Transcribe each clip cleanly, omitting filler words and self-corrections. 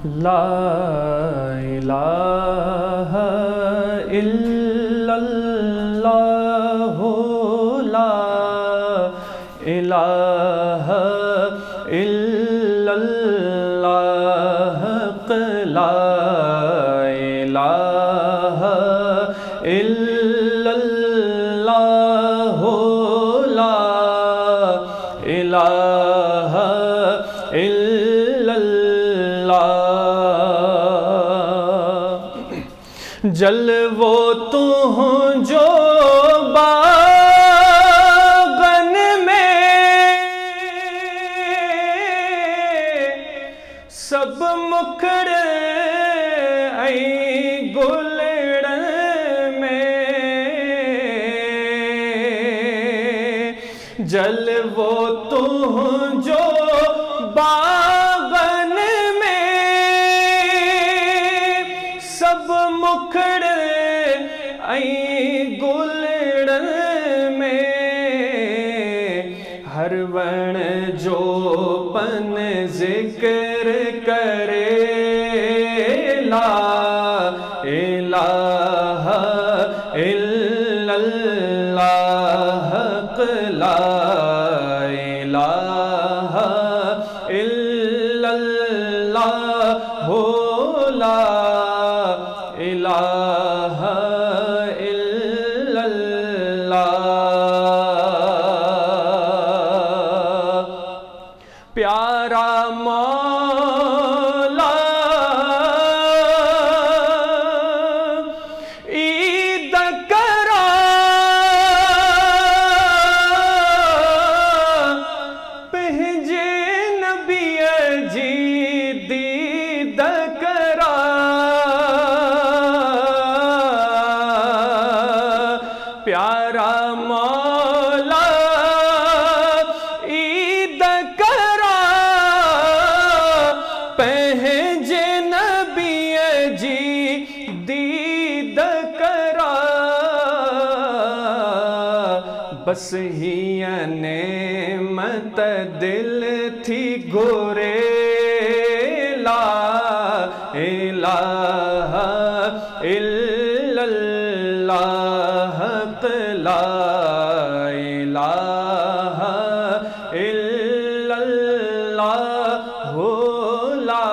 ला इलाहा इल्लल्लाहु ला इलाहा इल्लल्लाह ला इलाहा इल्लल्लाहु ला इलाहा जल वो तू हूँ जो बागन में सब मुखड़े आई गुलड़न में जल वो तू हूँ जो बागन में सब मुखड़े आई गुलड़न में हर वण जो पन जिक्र करे ला इलाहा इल्लल्लाह ला इलाहा इल्लल्लाह ला इलाहा इल्लल्लाह प्यारा मौला ईद करा पहजे नबी जी दीद करा प्यारा मौला ईद करा पहजे नबी जी दीद करा बस ही नेमत दिल थी गोरे ला इलाहा इल्लल्लाह ला इलाहा इल्लल्लाह ला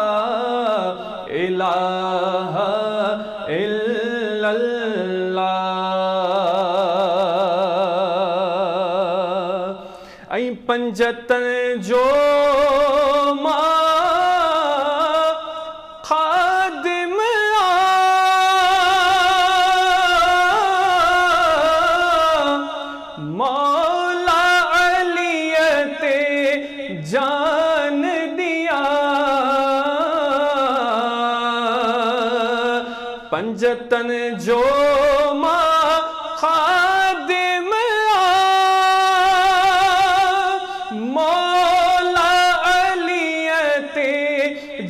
इलाहा इल्लल्लाह ऐं पंजतन जो खादिम मौला अलियते जान दिया पंजतन जो खादिम मौला अलियते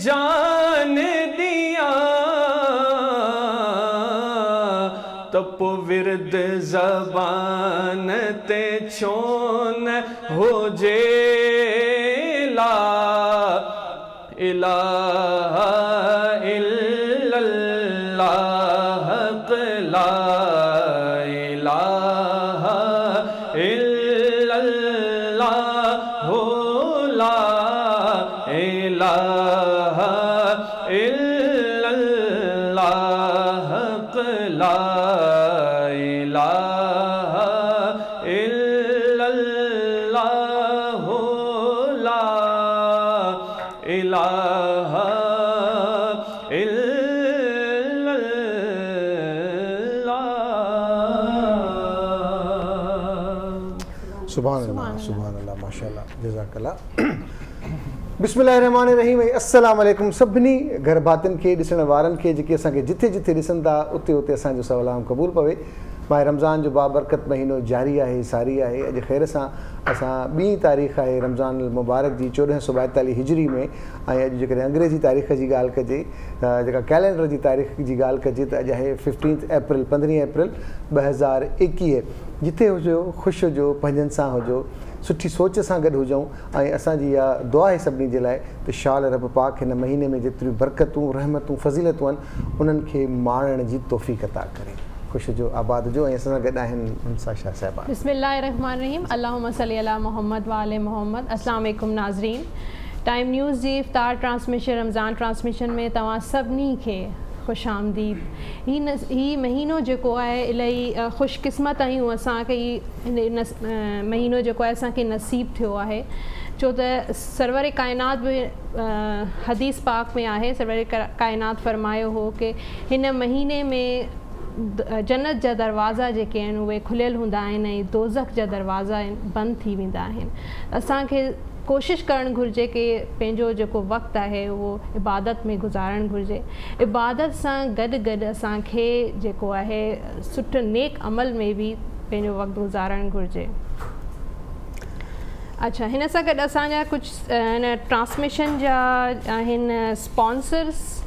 जान दिया तप विरद ज़बान ते छोन हो जे ला इलाहा इल्लल्लाह ला इलाहा इल्लल्लाह ला इलाहा इल्लल्लाह ला इलाहा इल्लल्लाह ला इलाहा इल्लल्लाह। सुभान अल्लाह माशाअल्लाह जज़ाकल्लाह। बिस्मिल्लाहिर्रहमानिर्रहीम। अस्सलाम वालेकुम सभिनी घर भातियुनि खे ॾिसण वारनि खे जेके असांखे जिथे जिथे ॾिसनि था उते उते असांजो सलाम क़बूल पवे। माह रमज़ान जो बाबरकत महीनो जारी आहे सारी आहे। अॼु ख़ैर सां असां 2 तारीख़ आहे रमज़ान मुबारक जी 1442 हिजरी में। ऐं अॼु जेकॾहिं अंग्रेज़ी तारीख़ जी ॻाल्हि कजे जेका कैलेंडर जी तारीख़ जी ॻाल्हि कजे त अॼु आहे 15 अप्रैल 2021। जिथे हुजो ख़ुशि हुजो पंहिंजनि सां हुजो सुठी सोच सां गॾु हुजूं ऐं असांजी इहा दुआ आहे सभिनी जे लाइ त शाल रब पाक हिन महीने में जेतिरियूं बरकतूं रहमतूं फज़ीलतूं आहिनि उन्हनि खे माणण जी तौफ़ीक़ अता करे। ख़ुशि जो आबाद जो ऐं असां सां गॾु आहिनि हमसा शाह साहिबा। बिस्मिल्लाहिर्रहमानिर्रहीम, अल्लाहुम्मा सल्ली अला मोहम्मद व आले मोहम्मद। अस्सलाम वालेकुम नाज़रीन, टाइम न्यूज़ जी इफ्तार ट्रांसमिशन रमज़ान ट्रांसमिशन में तव्हां सभिनी खे ख़ुशि आमदीद। ही महीनो जेको आहे इलाही ख़ुशकिस्मत आहियूं असांखे, ही महीनो जेको आहे असांखे नसीब थियो आहे, छो त सरवर काइनात बि हदीस पाक में आहे, सरवर काइनात फरमायो हो कि हिन महीने में जन्नत जा दरवाज़ा जेके आहिनि उहे खुलियल हूंदा आहिनि ऐं दोज़ख जा दरवाज़ा बंदि थी वेंदा आहिनि। असांखे कोशिशि करणु घुरिजे कि पंहिंजो जेको वक़्तु आहे उहो इबादत में गुज़ारणु घुरिजे। इबादत सां गॾु गॾु असांखे जेको आहे सुठो नेक अमल में बि पंहिंजो वक़्तु गुज़ारणु घुरिजे। अच्छा, हिन सां गॾु असांजा कुझु हिन ट्रांसमिशन जा आहिनि sponsors.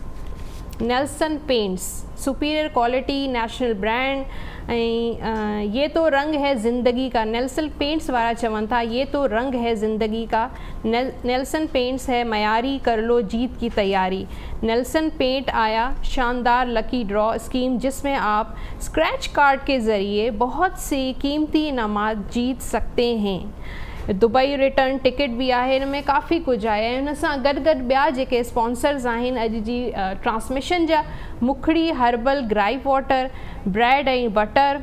Nelson paints, superior quality, national brand ऐं ये तो रंग है ज़िंदगी का। नेल्सन पेंट्स वारा चवनि था ये तो रंग है ज़िंदगी का। नेल्सन पेंट्स है मयारी, कर लो जीत की तैयारी। नेल्सन पेंट आया शानदार लकी ड्रॉ स्कीम जिसमें आप स्क्रैच कार्ड के ज़रिए बहुत सी कीमती इनामात जीत सकते हैं। दुबई रिटर्न टिकट भी आहे, हिन में काफ़ी कुझु आहे। हिन सां गॾु गॾु ॿिया जेके स्पॉन्सर्स आहिनि अॼु जी ट्रांसमिशन जा, मुखड़ी हर्बल ग्राइप वाटर, ब्रेड ऐं बटर,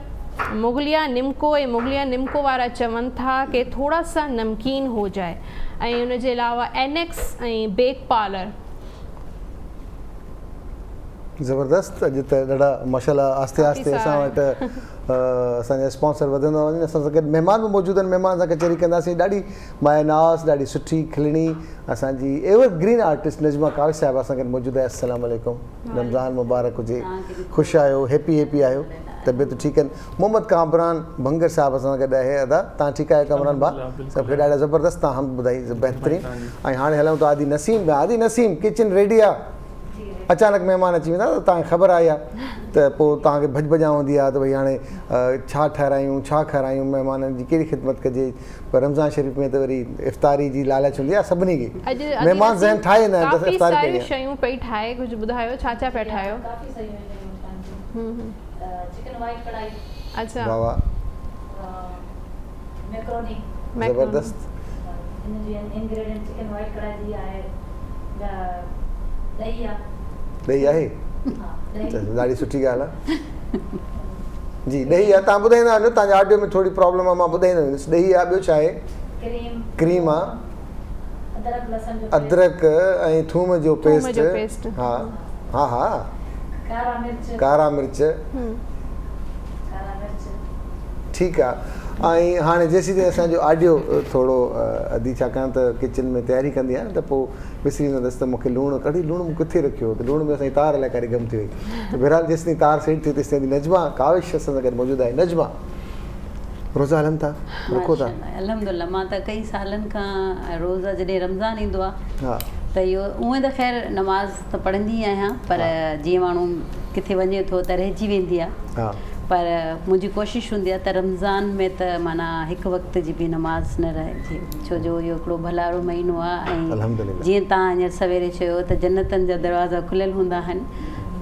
मुगलिया निमको ऐं मुगलिया निमको वारा चवनि था कि थोड़ा सा नमकीन हो जाए, ऐं हुनजे अलावा एनेक्स ऐं बेक पार्लर। ज़बरदस्त। अॼु त ॾाढा माशाल्लाह आस्ते आस्ते असां वटि असांजा स्पॉन्सर वधंदा वञनि। असां सां गॾु महिमान बि मौजूदु आहिनि, महिमान सां कचहरी कंदासीं। ॾाढी मायनास, ॾाढी सुठी खिलणी असांजी ever green artist Najma Kaavish साहिबा असां गॾु मौजूदु आहे। अस्सलाम वालेकुम, रमज़ान मुबारक हुजे, ख़ुशि आहियो, हैप्पी आहियो, तबियत ठीकु आहिनि। मोहम्मद कामरान भंगर साहिबु असां सां गॾु आहे। अदा तव्हां ठीकु आहियो कामरान भाउ? सभु खे ॾाढा ज़बरदस्त, तव्हां हम ॿुधाई बहितरीन। ऐं हाणे हलूं था आदि नसीम में। आदि नसीम, किचन रेडी आहे? अचानक महिमान अची वेंदा त तव्हांखे ख़बर आहे त पोइ तव्हांखे भॼ भॼा हूंदी आहे त भई हाणे छा ठारायूं, छा खारायूं, महिमाननि जी कहिड़ी ख़िदमत कजे। पर रमज़ान शरीफ़ में त वरी इफ़्तारी जी लालच हूंदी आहे सभिनी खे, महिमान ज़हन ठाहे वेंदा आहिनि त इफ़्तारी कई शयूं पई ठाहे। कुझु ॿुधायो छा छा पिया ठाहियो? चिकन वाइट कढ़ाई। अच्छा वाह वाह, मैक्रोनी। ज़बरदस्त। इन जी इंग्रेडिएंट चिकन वाइट कढ़ाई जी आहे, दही आहे। ॾही आहे? ॾाढी सुठी ॻाल्हि आहे जी। ॾही आहे, तव्हां ॿुधाईंदा वञो, तव्हांजे ऑडियो में थोरी प्रॉब्लम आहे, मां ॿुधाईंदो वेंदुसि। ॾही आहे, ॿियो छा आहे? क्रीम आहे, अदरक ऐं थूम जो पेस्ट। हा हा हा, कारा मिर्च, ठीकु आहे। ऐं हाणे जेसीं ताईं असांजो ऑडियो थोरो अधी, छाकाणि त किचन में तयारी कंदी आहे न त पोइ विसरी वेंदसि त मूंखे लूणु कढी, लूणु मूं किथे रखियो, त लूण में असांजी तार अलाए करे गम थी वई। त बहरहाल जेसि ताईं तार सेट थी तेसि ताईं नजमा काविश असां सां गॾु मौजूदु आहे। नजमा, रोज़ा हलनि था, रखो था? अल्हम्दुलिल्लाह, मां त कई सालनि खां रोज़ा जॾहिं रमज़ान ईंदो आहे हा त इहो उहे त ख़ैर नमाज़ त पढ़ंदी आहियां, पर जीअं माण्हू किथे वञे थो त रहिजी वेंदी आहे। हा, पर मुंहिंजी कोशिशि हूंदी आहे त रमज़ान में त माना हिकु वक़्त जी बि नमाज़ न रहिजे, छो जो इहो हिकिड़ो भलारो महीनो आहे। ऐं जीअं तव्हां हींअर सवेरे चयो त जन्नतनि जा दरवाज़ा खुलियल हूंदा आहिनि,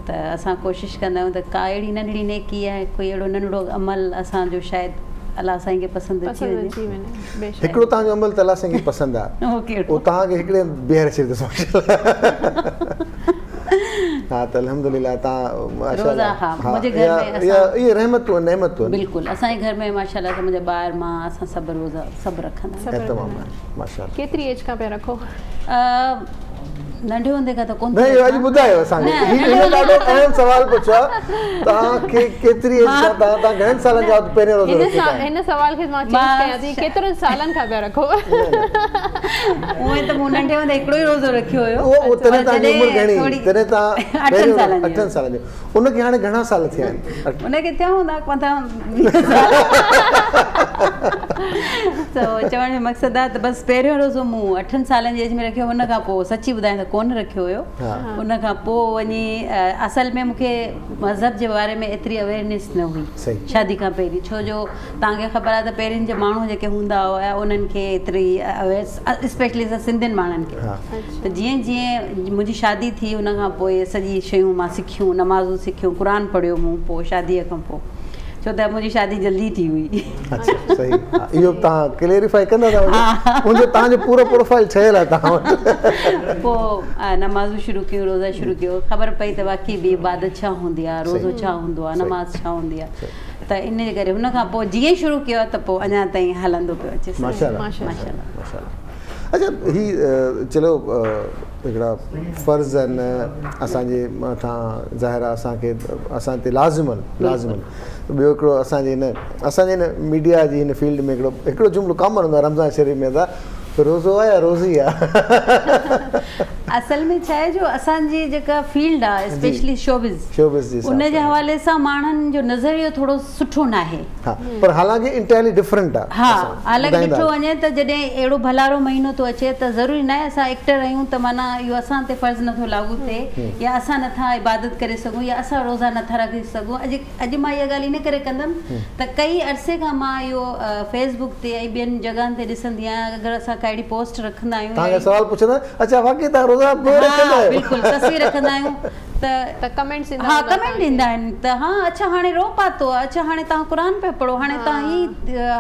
त असां कोशिशि कंदा आहियूं त का अहिड़ी नंढड़ी नेकी आहे, कोई अहिड़ो नंढड़ो अमल असांजो शायदि अलाह साईं खे पसंदि अची वञे। हिकिड़ो तव्हांजो अमल त अलाह साईं खे पसंदि आहे, उहो तव्हांखे हिकिड़े ॿीहर छॾींदो। हा त अल्हम्दुलिल्लाह, तव्हां इहे रहमतूं आहिनि, नेमतूं आहिनि। बिल्कुलु, असांजे घर में माशाल्लाह त मुंहिंजा ॿार मां असां सभु रोज़ा सभु रखंदा आहियूं। केतिरी एज खां पिया रखो? नंढे हूंदे खां त कोन। अॼु ॿुधायो असांखे, ॾाढो अहम सवाल पुछो आहे, तव्हांखे केतिरी एज खां, तव्हां घणनि सालनि जा पहिरियों रोज़ो रखियो? हिन सवाल खे मां चेंज कयां थी, केतिरनि सालनि खां पिया रखो? उहे त मूं नंढे हूंदे हिकिड़ो ई रोज़ो रखियो हुयो। उहो तॾहिं तव्हांजी उमिरि घणी? तॾहिं तव्हां 8 सालनि जो। उनखे हाणे घणा साल थिया आहिनि? उनखे थिया हूंदा 15। त चवण जो मक़सदु आहे त बसि पहिरियों रोज़ो मूं 8 सालनि जी एज में रखियो, हुन खां पोइ सची ॿुधायां त कोन रखियो हुयो। उन खां पोइ वञी असल में मूंखे मज़हब जे बारे में एतिरी अवेयरनेस न हुई शादी खां पहिरीं, छो जो तव्हांखे ख़बर आहे त पहिरीं जे माण्हू जेके हूंदा हुआ उन्हनि खे एतिरी अवेयर, स्पेशली असां सिंधियुनि माण्हुनि खे। त जीअं जीअं मुंहिंजी शादी थी उन खां पोइ सॼी शयूं मां सिखियूं, नमाज़ूं सिखियूं, क़ुर पढ़ियो मूं पोइ शादीअ खां पोइ, छो त मुंहिंजी शादी जल्दी थी हुई। अच्छा सही, इहो तव्हां क्लियरिफाई कंदा था, मुंहिंजो तव्हांजो पूरो प्रोफाइल ठहियल आहे तव्हां वटि। पोइ नमाज़ूं शुरू कयूं, रोज़ा शुरू कयो, ख़बर पई त वाक़ई बि इबादत छा हूंदी आहे, रोज़ो छा हूंदो आहे, नमाज़ छा हूंदी आहे। त इन जे करे हुन खां पोइ जीअं शुरू कयो त पोइ अञा ताईं हलंदो पियो अचे। माशाल्लाह। अच्छा ही चलो हिकिड़ा फ़र्ज़ आहिनि असांजे मथां, ज़ाहिर आहे असांखे असां ते लाज़िमन ॿियो हिकिड़ो असांजे हिन मीडिया जी हिन फील्ड में हिकिड़ो जुमिलो कॉमन हूंदो आहे रमज़ान शरीफ़ में त रोज़ो आहे या रोज़ी आहे। असल में छा आहे जो असांजी जेका फील्ड आहे स्पेशली शोबिज़ उन जे हवाले सां माण्हुनि जो नज़रियो थोरो सुठो न आहे, पर हालांकि इंटायरली डिफरेंट आहे। हा, हालांकि ॾिठो वञे त जॾहिं अहिड़ो भलारो महीनो थो अचे त ज़रूरी न आहे असां एक्टर आहियूं त माना इहो असां ते फ़र्ज़ु नथो लागू थिए, या असां नथा इबादत करे सघूं, या असां रोज़ा नथा रखी सघूं। अॼु मां इहा ॻाल्हि इन करे कंदमि त कई अरसे खां मां इहो फेसबुक ते ऐं ॿियनि जॻहनि ते ॾिसंदी आहियां, अगरि असां काई पोस्ट रखंदा आहियूं, तव्हांखे सवाल पुछंदा अच्छा वाक़ई तव्हां रोज़ा रखंदा आहियो, बिल्कुलु तस्वीर रखंदा आहियूं त कमेंट्स कमेंट ईंदा आहिनि त हा अच्छा हाणे रो पातो आहे, अच्छा हाणे तव्हां क़ुर पिया पढ़ो, हाणे तव्हां ही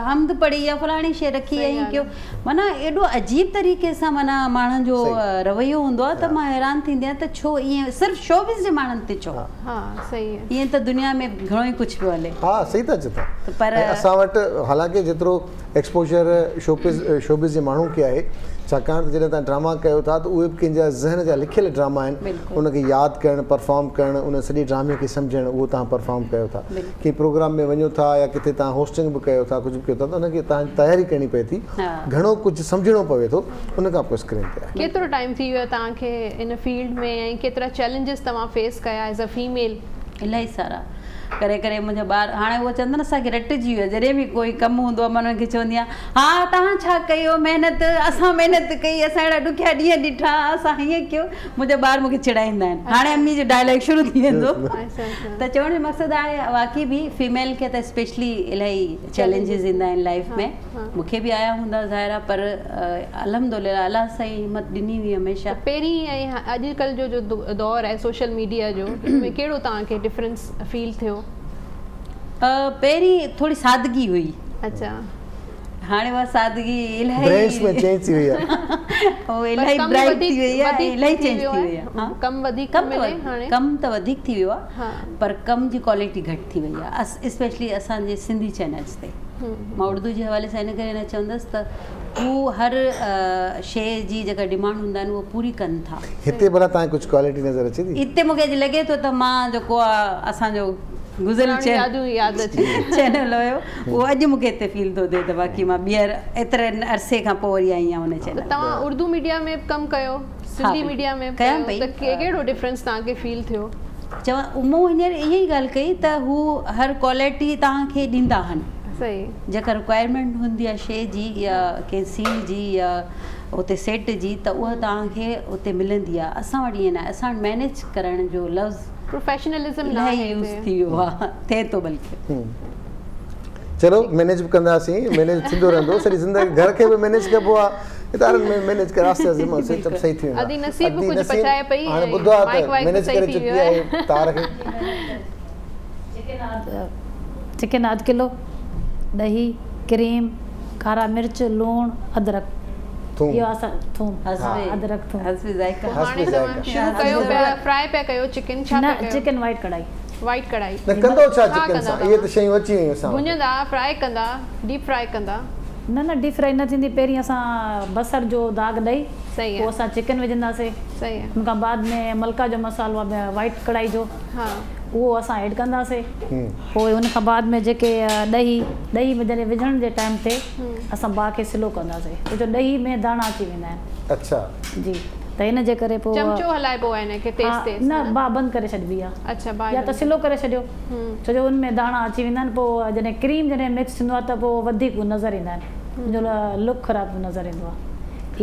हमद पढ़ी या फलाणी शइ रखी ऐं कयो। माना एॾो अजीब तरीक़े सां माना माण्हुनि जो रवैयो हूंदो आहे त मां हैरान थींदी आहियां त छो ईअं सिर्फ़ु शोबिज़ जे माण्हुनि ते छो। ईअं त दुनिया में घणो ई कुझु पियो हले। हा सही था चओ, पर असां वटि हालांकि जेतिरो एक्सपोजर शोबिज़ जे माण्हू खे आहे, छाकाणि त जॾहिं तव्हां ड्रामा कयो था त उहे बि कंहिंजा ज़हन जा लिखियल ड्रामा आहिनि, उनखे यादि करणु, परफॉर्म करणु, उन सॼे ड्रामे खे सम्झणु, उहो तव्हां परफॉर्म कयो था। कंहिं प्रोग्राम में वञो था या किथे तव्हां होस्टिंग बि कयो था, कुझु बि कयो था त उनखे तव्हांजी तयारी करणी पए थी, घणो कुझु सम्झणो पवे थो, उन खां पोइ स्क्रीन ते। केतिरो टाइम थी वियो तव्हांखे इन फील्ड में ऐं केतिरा चैलेंजिस तव्हां फेस कया एज़ अ फीमेल? इलाही सारा करे करे मुंहिंजा ॿार हाणे उहो चवंदा न असांखे रटिजी वियो, जॾहिं बि कोई कमु हूंदो आहे मां उन्हनि खे चवंदी आहियां हा तव्हां छा कयो महिनत, असां महिनत कई, असां अहिड़ा ॾुखिया ॾींहं ॾिठा, असां हीअं कयो। मुंहिंजा ॿार मूंखे चिड़ाईंदा आहिनि, हाणे अम्मी जो डायलॉग शुरू थी वेंदो। त चवण जो मक़सदु आहे वाक़ई बि फीमेल खे त स्पेशली इलाही चैलेंजिस ईंदा आहिनि लाइफ में, मूंखे बि आया हूंदा ज़ाहिर आहे, पर अल्हम्दुलिल्लाह अलाह साईं हिमत ॾिनी हुई हमेशह। पहिरीं ऐं अॼुकल्ह जो दौर आहे सोशल मीडिया जो, में कहिड़ो तव्हांखे डिफरेंस फील थियो? पहिरीं थोड़ी सादगी हुई। अच्छा, हाणे उहा सादगी इलाही ब्रेन्स में चेंज थी वई आहे, ओ इलाही ब्राइट थी वई आहे, इलाही चेंज थी वई आहे। हां, कम वधीक मिले हाणे, कम त वधीक थी वियो आहे, पर कम जी क्वालिटी घटि थी वई आहे, स्पेशली असांजे सिंधी चैनल्स ते। मां उर्दू जे हवाले सां इन करे न चवंदसि त हू हर शइ जी जेका डिमांड हूंदा आहिनि उहो पूरी कनि था। हिते भला तव्हांखे कुझु क्वालिटी नज़र अचे थी? हिते मूंखे अॼु लॻे थो त मां जेको आहे असांजो गुज़िरियल चैनल हुयो उहो अॼु मूंखे हिते फील थो थिए त बाक़ी मां ॿीहर एतिरे अरसे खां पोइ वरी आई आहियां हुन चैनल। तव्हां उर्दू मीडिया में कमु कयो, सिंधी मीडिया में कयां पई, त कहिड़ो डिफरेंस तव्हांखे फील थियो? चवां मूं हींअर इहा ई ॻाल्हि कई त हू हर क्वालिटी तव्हांखे ॾींदा आहिनि, सही जेका रिक्वायरमेंट हूंदी आहे शइ जी या कंहिं सीन जी या उते सेट जी, त उहा तव्हांखे उते मिलंदी आहे। असां वटि ईअं न आहे, असां वटि मैनेज करण जो लफ़्ज़ प्रोफेशनलिज्म इलाही यूज़ थी वियो आहे, थिए थो बल्कि। चलो मैनेज बि कंदासीं, मैनेज थींदो रहंदो, सॼी ज़िंदगी घर खे बि मैनेज कबो आहे, इदारनि में मैनेज करे आस्ते आस्ते सभु सही थी वेंदो। अदी नसीब कुझु पचाए पई, हाणे ॿुधो आहे त मैनेज करे चुकी आहे तार खे। चिकन अधु किलो, ॾही, क्रीम, कारा मिर्च, लूणु, अदरक, इहो असां थूम, अदरक, थूम, हस्बी ज़ाइका। हाणे तव्हां शुरू कयो पिया फ्राई पिया कयो चिकन, छा पिया कयो? चिकन वाइट कढ़ाई। वाइट कढ़ाई न कंदो छा चिकन सां? इहे त शयूं अची वियूं असां। भुञंदा, फ्राई कंदा, डीप फ्राई कंदा? न डीप फ्राई न थींदी, पहिरीं असां बसर जो दाग ॾेई सही पोइ असां चिकन विझंदासीं, सही आहे, हुन खां बाद में मलका जो मसालो आहे वाइट कढ़ाई जो, हा उहो असां ऐड कंदासीं। पोइ हुन खां बाद में जेके ॾही में जॾहिं विझण जे टाइम ते असां भाउ खे स्लो कंदासीं, छो जो ॾही में दाणा अची वेंदा आहिनि। अच्छा जी, त इन जे करे पोइ चमचो हलाइबो आहे हिनखे तेज़ तेज़ न बाहि बंदि करे छॾिबी आहे अच्छा बाहि या त सिलो करे छॾियो छो जो उनमें दाणा अची वेंदा आहिनि पोइ जॾहिं क्रीम जॾहिं मिक्स थींदो आहे त पोइ वधीक नज़र ईंदा आहिनि मुंहिंजो लुक ख़राबु नज़र ईंदो आहे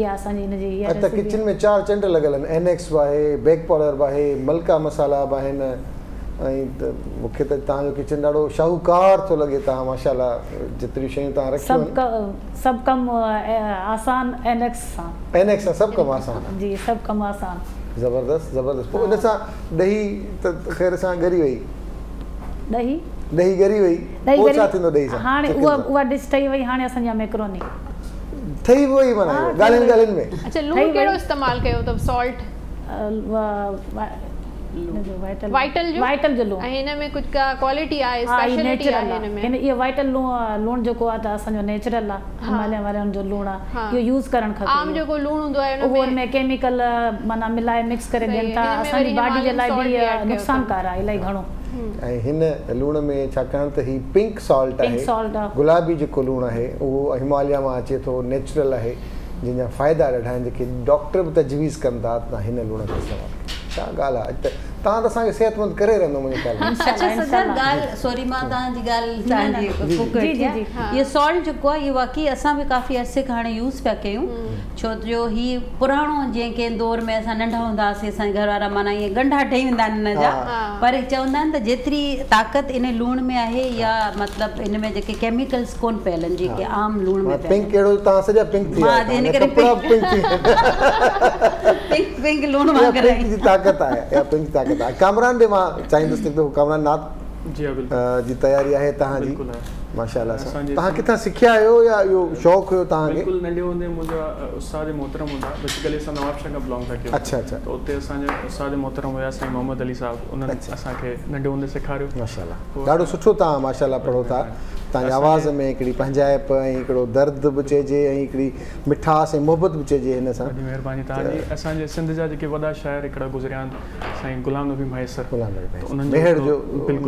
इहा असांजी हिनजी इहा त किचन में 4 चंड लॻल आहिनि NX बि आहे बेक पाउडर बि आहे मलका मसाला बि आहिनि ऐं त मूंखे त तव्हांजो किचन ॾाढो शाहूकार थो लॻे तव्हां माशाल्लाह जेतिरियूं शयूं तव्हां रखियूं सभु कमु आसान NX सां सभु कमु आसान जी सभु कमु आसान ज़बरदस्त पोइ उन सां ॾही त ख़ैर सां ॻरी वई ॾही ॻरी वई पोइ छा थींदो ॾही सां हाणे उहा डिश ठही वई हाणे असांजा मैक्रोनी ठही वई माना ॻाल्हियुनि में अच्छा लूणु कहिड़ो इस्तेमालु कयो अथव सॉल्ट वाइटल जो लूणु ऐं हिन में कुझु का क्वालिटी आहे स्पेशलिटी आहे हिन में इहो वाइटल लूणु जेको आहे त असांजो नेचुरल आहे हिमालय वारनि जो लूणु आहे इहो यूज़ करणु खपे आम जेको लूणु हूंदो आहे उहो हुनमें केमिकल माना मिलाए मिक्स करे ॾियनि था असांजी बॉडी जे लाइ बि नुक़सानकार आहे इलाही घणो ऐं हिन लूण में छाकाणि त ही पिंक सॉल्ट आहे गुलाबी जेको लूणु आहे उहो हिमालय मां अचे थो नेचुरल आहे जंहिंजा फ़ाइदा ॾाढा आहिनि जेके डॉक्टर बि तजवीज़ कनि था तव्हां हिन लूण खे इस्तेमालु छा ॻाल्हि आहे त तव्हां त असांखे सिहतमंद करे रहंदो मुंहिंजे ख़्याल में ॻाल्हि सॉरी मां तव्हांजी ॻाल्हि इहो सॉल्ट जेको आहे इहो वाक़ई असां बि काफ़ी अरसे खां हाणे यूज़ पिया कयूं छो जो हीउ पुराणो जीअं कंहिं दौर में असां नंढा हूंदा हुआसीं असांजे घर वारा माना ईअं गंढा ठही वेंदा आहिनि हिन जा पर चवंदा आहिनि त जेतिरी ताक़त इन लूण में आहे या मतिलबु इन में जेके केमिकल्स कोन पियल आहिनि जेके आम लूण में पिंक अहिड़ो तव्हां सॼा पिंक थी पिंक लूण वांगुरु जी ताक़त आहे कामरान ॾे मां चाहींदुसि कामरान नाथ जी तयारी आहे तव्हांजी माशाल्लाह तव्हां किथां सिखिया आहियो या इहो शौक़ु हुयो तव्हांखे बिल्कुलु नंढे हूंदे मुंहिंजा उस्ताद मोहतरम हूंदा बेसिकली असां नवाबशाह खां बिलोंग था कयूं अच्छा त उते असांजा उस्ताद मोहतरम हुया साईं मोहम्मद अली साहिबु उन्हनि असांखे नंढे हूंदे सेखारियो माशाल्लाह ॾाढो सुठो तव्हां माशाल्लाह पढ़ो था तव्हांजी आवाज़ में हिकिड़ी पंहिंजाइप ऐं हिकिड़ो दर्द बि चइजे ऐं हिकिड़ी मिठास ऐं मोहबत बि चइजे हिन सां महिरबानी तव्हांजी असांजे सिंध जा जेके वॾा शाइर हिकिड़ा गुज़रिया आहिनि साईं गुलाम नबी मैसर मेहर जो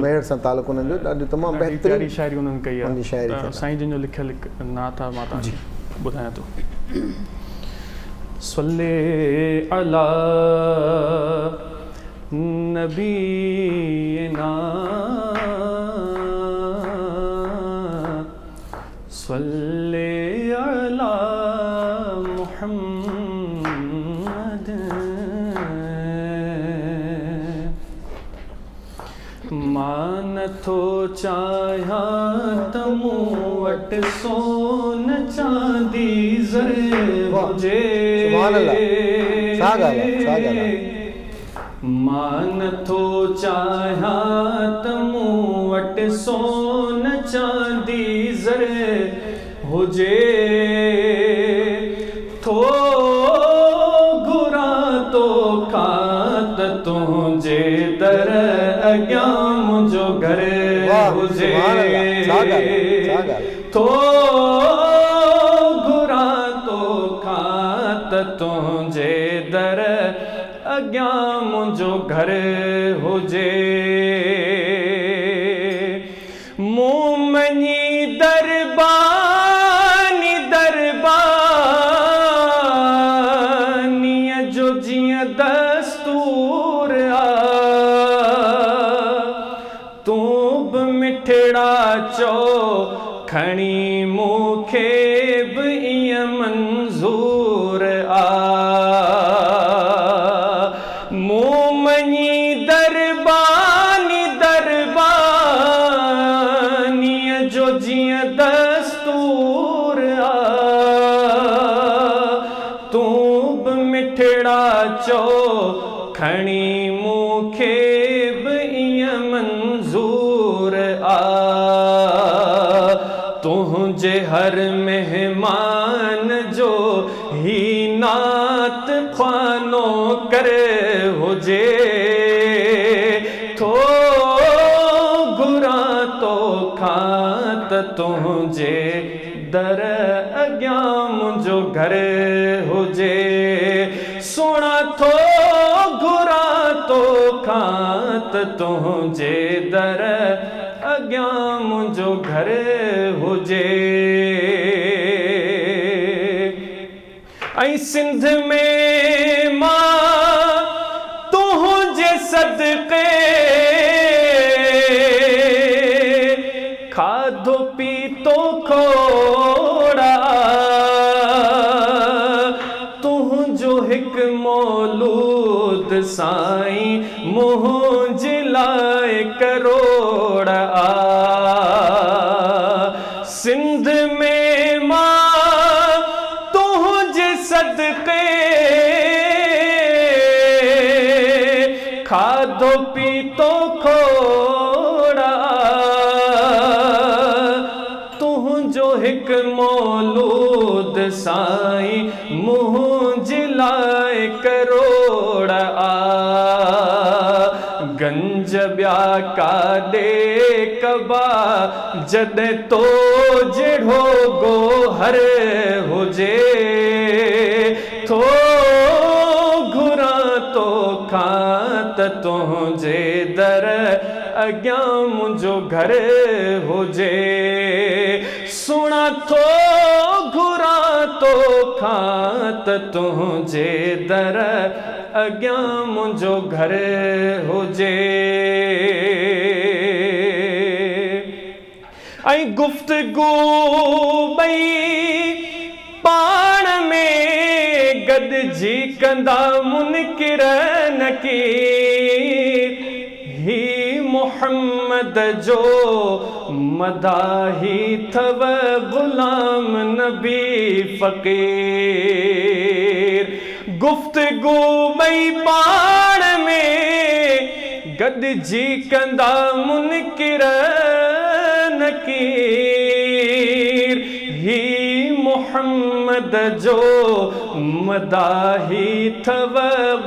मेहर सां तालुक़ु उन्हनि जो ॾाढो तमामु बहितरीन शाइरी उन्हनि कई आहे साईं जिन जो लिखियल नात आहे मां तव्हांखे ॿुधायां थो सल्ले अला नबीना सल्ले अला मुहम्मद मान थो चाहियां त मूं वटि सोन चांदी ज़र हुजे मान थो चाहियां त मूं वटि सोन चांदी ज़र हुजे थो घुरां तो खां त तुंहिंजे दर अॻियां मुंहिंजो घर हुजे थो घुरां तो खां त तुंहिंजे दर अॻियां मुंहिंजो घर हुजे मूं मञी दरबानीअ जो जीअं दस्तूर तूं बि मिठड़ा चो खणी मूंखे बि ईअं मंज़ूर मूं मञी दरबानीअ जो जीअं दस्तूर तूं बि मिठड़ा चो खणी मूंखे बि ईअं मंज़ूर तुंहिंजे हर महिमान जो ही नात ख़्वानो करे हुजे थो घुरां तो खां त तुंहिंजे दर अॻियां मुंहिंजो घर हुजे सोणा थो घुरां तो खां त तुंहिंजे दर अॻियां मुंहिंजो घर हुजे ऐं सिंध में मां सदके खाधो पीतो खोड़ा तुंहिंजो हिकु मौलूद साईं मुंहिंजे लाइ करोड़ सिंध में मां तुंहिंजे सदके खाधो पीतो खोड़ा तुंहिंजो हिकु मौलूद साईं मुंहिंजे लाइ करोड़ गंज ॿिया काॾे कबा जॾहिं तो जहिड़ो गोहर हुजे थो घुरां तो खां त तुंहिंजे दर अॻियां मुंहिंजो घर हुजे सुणा थो घुरां तो खां त तुंहिंजे दर अॻियां मुंहिंजो घर हुजे ऐं गुफ़्तगू ॿई पाण में गॾिजी कंदा मुनकिर नकीर ही मुहम्मद जो मदाही थव गुलाम नबी फ़क़ीर गुफ़्तगू ॿई पाण में गॾिजी कंदा मुनकिर नकीर ही मुहम्मद जो मदाही थव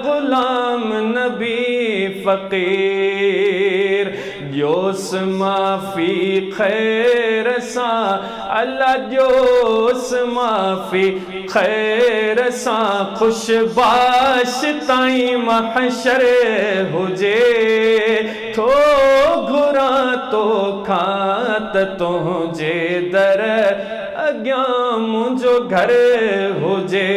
गुलाम नबी फ़क़ीर ॾियोस माफ़ी ख़ैर सां अल्लाह ॾियोस माफ़ी ख़ैर सां ख़ुशबाश ताईं महशर हुजे थो घुरां तो खां त तुंहिंजे दर अॻियां मुंहिंजो घर हुजे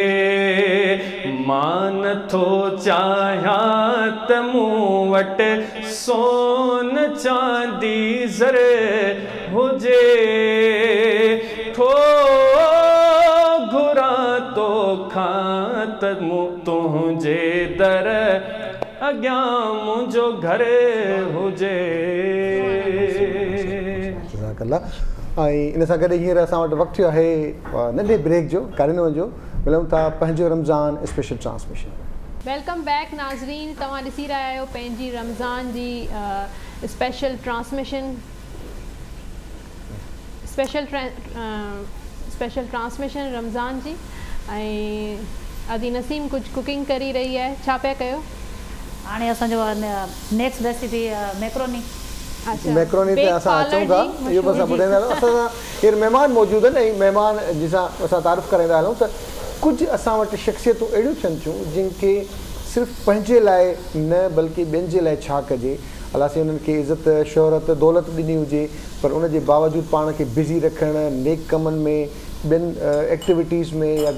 मां नथो चाहियां त मूं वटि सोन चांदी ज़र हुजे थो घुरां तो खां त तुंहिंजे दर अॻियां मुंहिंजो घर हुजे इन सां गॾु हींअर असां वटि वक़्तु थियो आहे नंढे ब्रेक जो काॾे न वञो मिलूं था पंहिंजो Ramzan special transmission welcome back नाज़रीन तव्हां ॾिसी रहिया आहियो पंहिंजी रमज़ान जी special transmission special transmission Ramzan जी ऐं अदी नसीम कुझु कुकिंग करी रही आहे छा पिया कयो हाणे असांजो नेक्स्ट रेसिपी मैक्रोनी ते असां अचूं था इहो बि असां ॿुधाईंदा हलूं असां केरु महिमान मौजूदु आहिनि ऐं महिमान जंहिंसां असां तारीफ़ कराईंदा हलूं त कुझु असां वटि शख़्सियतूं अहिड़ियूं थियनि थियूं जिन खे सिर्फ़ु पंहिंजे लाइ न बल्कि ॿियनि जे लाइ छा कजे अलाह साईं उन्हनि खे इज़त शोहरत दौलत ॾिनी हुजे पर उन जे बावजूदु पाण खे बिज़ी रखणु नेक कमनि में ॿियनि एक्टिविटीज़ में या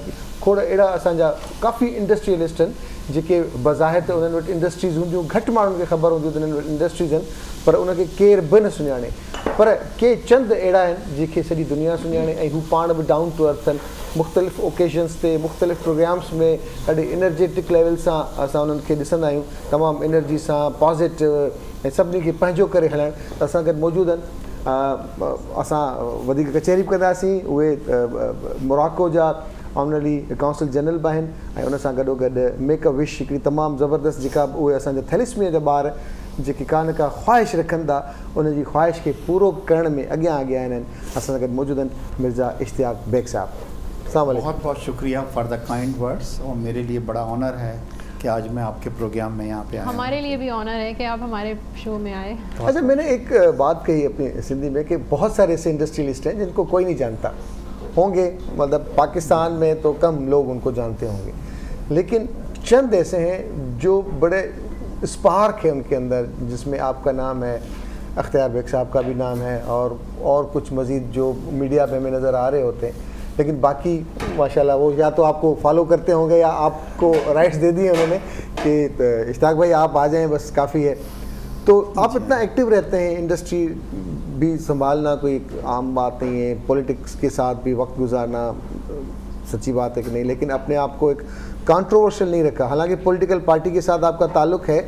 खोड़ अहिड़ा असांजा काफ़ी इंडस्ट्रियलिस्ट आहिनि जेके बज़ाहिर त उन्हनि वटि इंडस्ट्रीज़ हूंदियूं घटि माण्हुनि खे ख़बर हूंदियूं त उन्हनि वटि इंडस्ट्रीज़ आहिनि पर उनखे केरु बि न सुञाणे पर के चंद अहिड़ा आहिनि जेके सॼी दुनिया सुञाणे ऐं हू पाण बि डाउन टू अर्थ आहिनि मुख़्तलिफ़ ओकेज़न्स ते मुख़्तलिफ़ प्रोग्राम्स में ॾाढे एनर्जेटिक लेवल सां असां उन्हनि खे ॾिसंदा आहियूं तमामु एनर्जी सां पॉज़िटिव ऐं सभिनी खे पंहिंजो करे हलाइण त असां गॾु मौजूदु आहिनि असां वधीक कचहरी बि कंदासीं उहे मोराको जा ऑनररी काउंसिल जनरल बि आहिनि ऐं उन सां गॾोगॾु मेक अ विश हिकिड़ी तमामु ज़बरदस्त जेका उहे असांजा थैलेसीमिया जा ॿार जेके का न का ख़्वाहिश रखनि था उनजी ख़्वाहिश खे पूरो करण में अॻियां आहिनि असां सां गॾु मौजूदु आहिनि मिर्ज़ा इश्तियाक बेग साहब बहुत बहुत शुक्रिया फॉर द काइंड वर्ड्स और मेरे लिए बड़ा ऑनर है कि आज मैं आपके प्रोग्राम में यहाँ पे आया हमारे लिए भी ऑनर है कि आप हमारे शो में आए अच्छा मैंने एक बात कही अपनी सिंधी में कि बहुत सारे ऐसे इंडस्ट्रियलिस्ट हैं जिनको कोई नहीं जानता होंगे मतलब पाकिस्तान में तो कम लोग उनको जानते होंगे लेकिन चंद ऐसे हैं जो बड़े स्पार्क है उनके अंदर जिसमें आपका नाम है अख्तियार बेग साहब का भी नाम है और कुछ मज़ीद जो मीडिया पे हमें नज़र आ रहे होते हैं लेकिन बाकी माशाल्लाह वो या तो आपको फॉलो करते होंगे या आपको राइट्स दे दिए उन्होंने कि इश्ताक भाई आप आ जाएं बस काफ़ी है। तो आप इतना एक्टिव रहते हैं, इंडस्ट्री भी संभालना कोई आम बात नहीं है, पॉलिटिक्स के साथ भी वक्त गुजारना सच्ची बात है कि नहीं, लेकिन अपने आप को एक कंट्रोवर्शियल नहीं रखा। हालांकि पॉलिटिकल पार्टी के साथ आपका ताल्लुक है,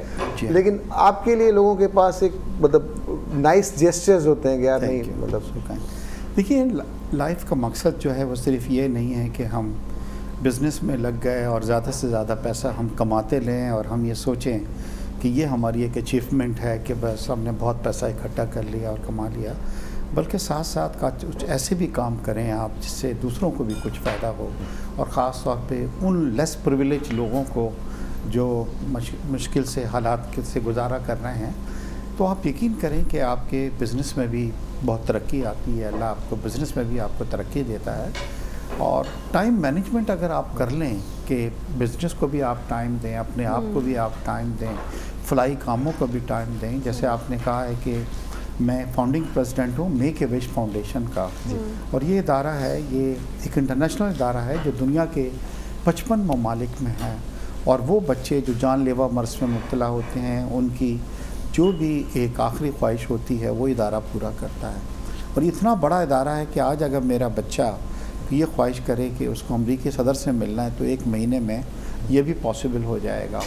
लेकिन आपके लिए लोगों के पास एक मतलब नाइस जेस्चर्स होते हैं कि यार नहीं मतलब। देखिए लाइफ का मकसद जो है वो सिर्फ ये नहीं है कि हम बिज़नेस में लग गए और ज़्यादा से ज़्यादा पैसा हम कमाते लें और हम ये सोचें कि ये हमारी एक अचीवमेंट है कि बस हमने बहुत पैसा इकट्ठा कर लिया और कमा लिया, बल्कि साथ साथ का कुछ ऐसे भी काम करें आप जिससे दूसरों को भी कुछ फ़ायदा हो, और ख़ास तौर पे उन लेस प्रिविलेज लोगों को जो मुश्किल से हालात से गुजारा कर रहे हैं। तो आप यकीन करें कि आपके बिज़नेस में भी बहुत तरक्की आती है, अल्लाह आपको बिज़नेस में भी आपको तरक्की देता है। और टाइम मैनेजमेंट अगर आप कर लें कि बिज़नेस को भी आप टाइम दें, अपने आप को भी आप टाइम दें, फलाई कामों को भी टाइम दें। जैसे आपने कहा है कि मैं फाउंडिंग प्रेसिडेंट हूँ मेक ए विश फाउंडेशन का, और ये इदारा है, ये एक इंटरनेशनल इदारा है जो दुनिया के 55 ममालिक में है, और वो बच्चे जो जानलेवा मर्ज़ में मुब्तला होते हैं उनकी जो भी एक आखिरी ख्वाहिश होती है वो इदारा पूरा करता है। और इतना बड़ा इदारा है कि आज अगर मेरा बच्चा ये ख्वाहिश करे कि उसको अमरीकी सदर से मिलना है तो 1 महीने में ये भी पॉसिबल हो जाएगा।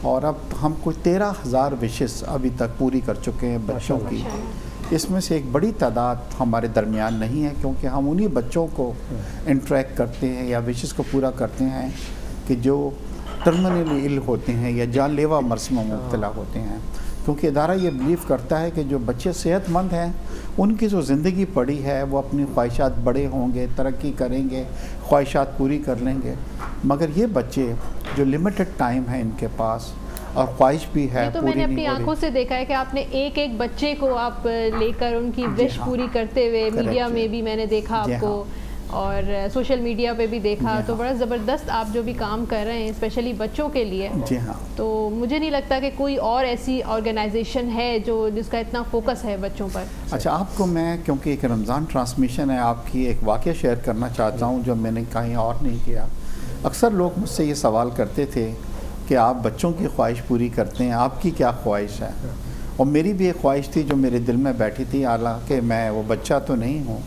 और अब हम कुछ 13,000 विशेस अभी तक पूरी कर चुके हैं बच्चों की। इसमें से एक बड़ी तादाद हमारे दरमियान नहीं है, क्योंकि हम उन्हीं बच्चों को इंटरेक्ट करते हैं या विशेस को पूरा करते हैं कि जो टर्मिनली इल होते हैं या जानलेवा मर्ज़ में मुब्तला होते हैं। क्योंकि इदारा ये बिलीव करता है कि जो बच्चे सेहतमंद हैं उनकी जो ज़िंदगी पड़ी है वो अपनी ख्वाहिशात बड़े होंगे, तरक्की करेंगे, ख्वाहिशात पूरी कर लेंगे। मगर ये बच्चे जो लिमिटेड टाइम है इनके पास और ख्वाहिश भी है, तो मैंने अपनी आंखों से देखा है कि आपने एक एक बच्चे को आप लेकर उनकी विश पूरी करते हुए मीडिया में भी मैंने देखा आपको, और सोशल मीडिया पे भी देखा। तो बड़ा ज़बरदस्त आप जो भी काम कर रहे हैं स्पेशली बच्चों के लिए। जी हाँ। तो मुझे नहीं लगता कि कोई और ऐसी ऑर्गेनाइजेशन है जो जिसका इतना फोकस है बच्चों पर। अच्छा, आपको मैं क्योंकि एक रमज़ान ट्रांसमिशन है आपकी एक वाक़या शेयर करना चाहता हूँ जो मैंने कहीं और नहीं किया। अक्सर लोग मुझसे ये सवाल करते थे कि आप बच्चों की ख्वाहिश पूरी करते हैं, आपकी क्या ख्वाहिश है? और मेरी भी एक ख्वाहिश थी जो मेरे दिल में बैठी थी, हालांकि मैं वो बच्चा तो नहीं हूँ।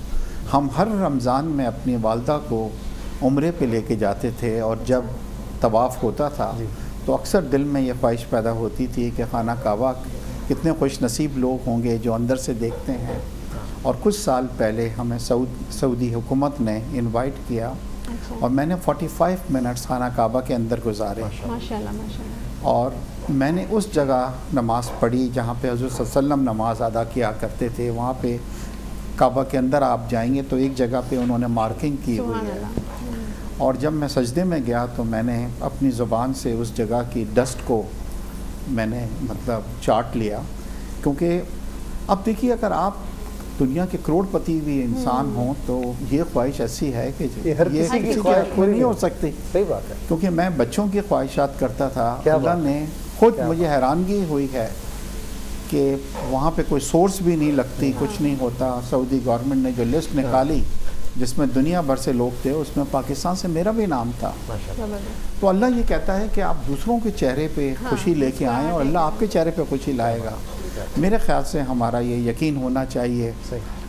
हम हर रमज़ान में अपनी वालदा को उम्रे पे लेके जाते थे, और जब तवाफ़ होता था तो अक्सर दिल में ये ख्वाहिश पैदा होती थी कि खाना काबा कितने खुश नसीब लोग होंगे जो अंदर से देखते हैं। और कुछ साल पहले हमें सऊदी हुकूमत ने इनवाइट किया, और मैंने 45 मिनट्स खाना काबा के अंदर गुजारे। माशाल्लाह माशाल्लाह। और मैंने उस जगह नमाज़ पढ़ी जहाँ पे हुज़ूर सल्लल्लाहु अलैहि वसल्लम नमाज़ अदा किया करते थे। वहाँ पे काबा के अंदर आप जाएंगे तो एक जगह पे उन्होंने मार्किंग की हुई है, और जब मैं सजदे में गया तो मैंने अपनी ज़ुबान से उस जगह की डस्ट को मैंने मतलब चाट लिया। क्योंकि अब देखिए, अगर आप दुनिया के करोड़पति भी इंसान हों तो ये ख्वाहिश ऐसी है कि ये कोई नहीं हो सकती। सही बात है। क्योंकि मैं बच्चों की ख्वाहिशात करता था, अल्लाह ने खुद मुझे हैरानगी हुई है कि वहाँ पे कोई सोर्स भी नहीं लगती, कुछ नहीं होता। सऊदी गवर्नमेंट ने जो लिस्ट निकाली जिसमें दुनिया भर से लोग थे उसमें पाकिस्तान से मेरा भी नाम था। तो अल्लाह ये कहता है कि आप दूसरों के चेहरे पे खुशी लेके आएँ और अल्लाह आपके चेहरे पे खुशी लाएगा। मेरे ख्याल से हमारा ये यकीन होना चाहिए।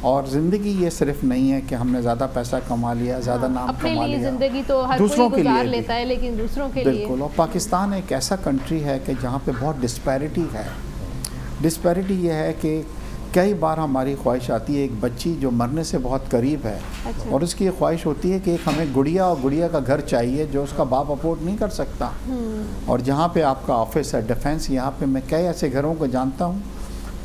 और ज़िंदगी ये सिर्फ नहीं है कि हमने ज़्यादा पैसा कमा लिया, ज़्यादा नाम कमा लिया। ज़िंदगी तो हर दूसरों कोई गुजार लेता है, लेकिन दूसरों के लिए बिल्कुल। और पाकिस्तान एक ऐसा कंट्री है कि जहाँ पे बहुत डिस्पैरिटी है। डिस्पैरिटी ये है कि कई बार हमारी ख्वाहिश आती है, एक बच्ची जो मरने से बहुत करीब है, अच्छा। और उसकी ये ख्वाहिश होती है कि एक हमें गुड़िया और गुड़िया का घर चाहिए जो उसका बाप अफोर्ड नहीं कर सकता। और जहाँ पे आपका ऑफिस है डिफेंस, यहाँ पे मैं कई ऐसे घरों को जानता हूँ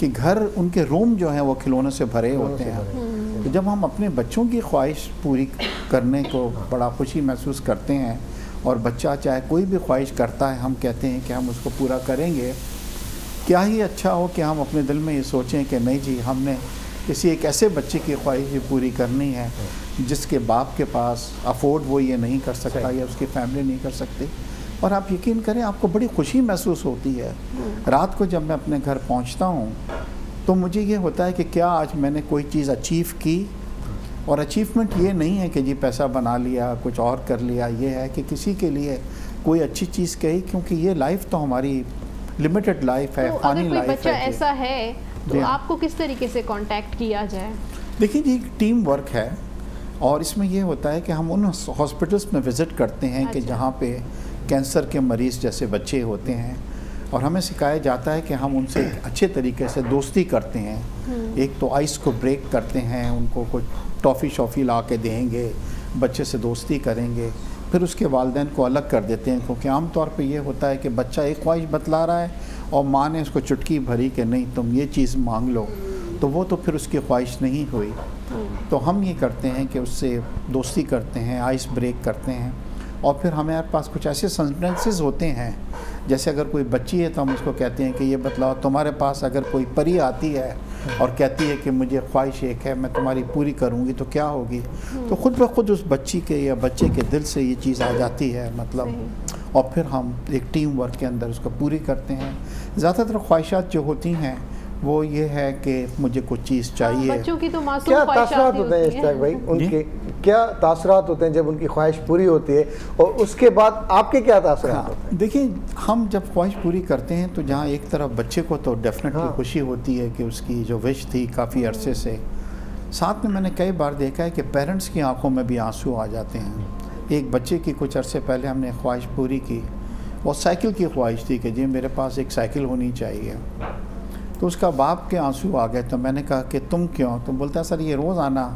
कि घर उनके रूम जो हैं वो खिलौनों से भरे होते हैं। तो जब हम अपने बच्चों की ख्वाहिश पूरी करने को बड़ा खुशी महसूस करते हैं, और बच्चा चाहे कोई भी ख्वाहिश करता है हम कहते हैं कि हम उसको पूरा करेंगे, क्या ही अच्छा हो कि हम अपने दिल में ये सोचें कि नहीं जी, हमने किसी एक ऐसे बच्चे की ख्वाहिश पूरी करनी है जिसके बाप के पास अफोर्ड वो ये नहीं कर सकता या उसकी फैमिली नहीं कर सकती। और आप यकीन करें, आपको बड़ी खुशी महसूस होती है। रात को जब मैं अपने घर पहुंचता हूं तो मुझे ये होता है कि क्या आज मैंने कोई चीज़ अचीव की। और अचीवमेंट ये नहीं है कि जी पैसा बना लिया, कुछ और कर लिया, ये है कि किसी के लिए कोई अच्छी चीज़ कही, क्योंकि ये लाइफ तो हमारी लिमिटेड लाइफ है, फानी लाइफ है। अगर कोई बच्चा ऐसा है तो आपको किस तरीके से कांटेक्ट किया जाए? देखिए जी, टीम वर्क है और इसमें ये होता है कि हम उन हॉस्पिटल्स में विज़िट करते हैं कि जहाँ पे कैंसर के मरीज़ जैसे बच्चे होते हैं, और हमें सिखाया जाता है कि हम उनसे अच्छे तरीके से दोस्ती करते हैं। एक तो आइस को ब्रेक करते हैं, उनको कुछ टॉफ़ी शॉफ़ी ला के देंगे, बच्चे से दोस्ती करेंगे, फिर उसके वालिदैन को अलग कर देते हैं, क्योंकि आम तौर पे ये होता है कि बच्चा एक ख्वाहिश बतला रहा है और माँ ने उसको चुटकी भरी कि नहीं तुम ये चीज़ मांग लो, तो वो तो फिर उसकी ख्वाहिश नहीं हुई। तो हम ये करते हैं कि उससे दोस्ती करते हैं, आइस ब्रेक करते हैं, और फिर हमारे पास कुछ ऐसे सेंटेंसेस होते हैं, जैसे अगर कोई बच्ची है तो हम उसको कहते हैं कि ये बतलाओ तुम्हारे पास अगर कोई परी आती है और कहती है कि मुझे ख्वाहिश एक है, मैं तुम्हारी पूरी करूँगी, तो क्या होगी? तो ख़ुद ब खुद उस बच्ची के या बच्चे के दिल से ये चीज़ आ जाती है, मतलब, और फिर हम एक टीम वर्क के अंदर उसको पूरी करते हैं। ज़्यादातर ख्वाहिशात जो होती हैं वो ये है कि मुझे कुछ चीज़ चाहिए। बच्चों की तो मासूम क्या तासुरात होते हैं इश्ताक भाई, उनके क्या तासुरात होते हैं जब उनकी ख्वाहिश पूरी होती है, और उसके बाद आपके क्या तासुरात होते हैं? देखिए, हम जब ख्वाहिश पूरी करते हैं तो जहाँ एक तरफ बच्चे को तो डेफिनेटली खुशी होती है कि उसकी जो विश थी काफ़ी अरसे से, साथ में मैंने कई बार देखा है कि पेरेंट्स की आंखों में भी आंसू आ जाते हैं। एक बच्चे की कुछ अरसे पहले हमने ख्वाहिश पूरी की, वो साइकिल की ख्वाहिश थी कि जी मेरे पास एक साइकिल होनी चाहिए, तो उसका बाप के आंसू आ गए। तो मैंने कहा कि तुम क्यों? तो बोलता है सर ये रोज़ाना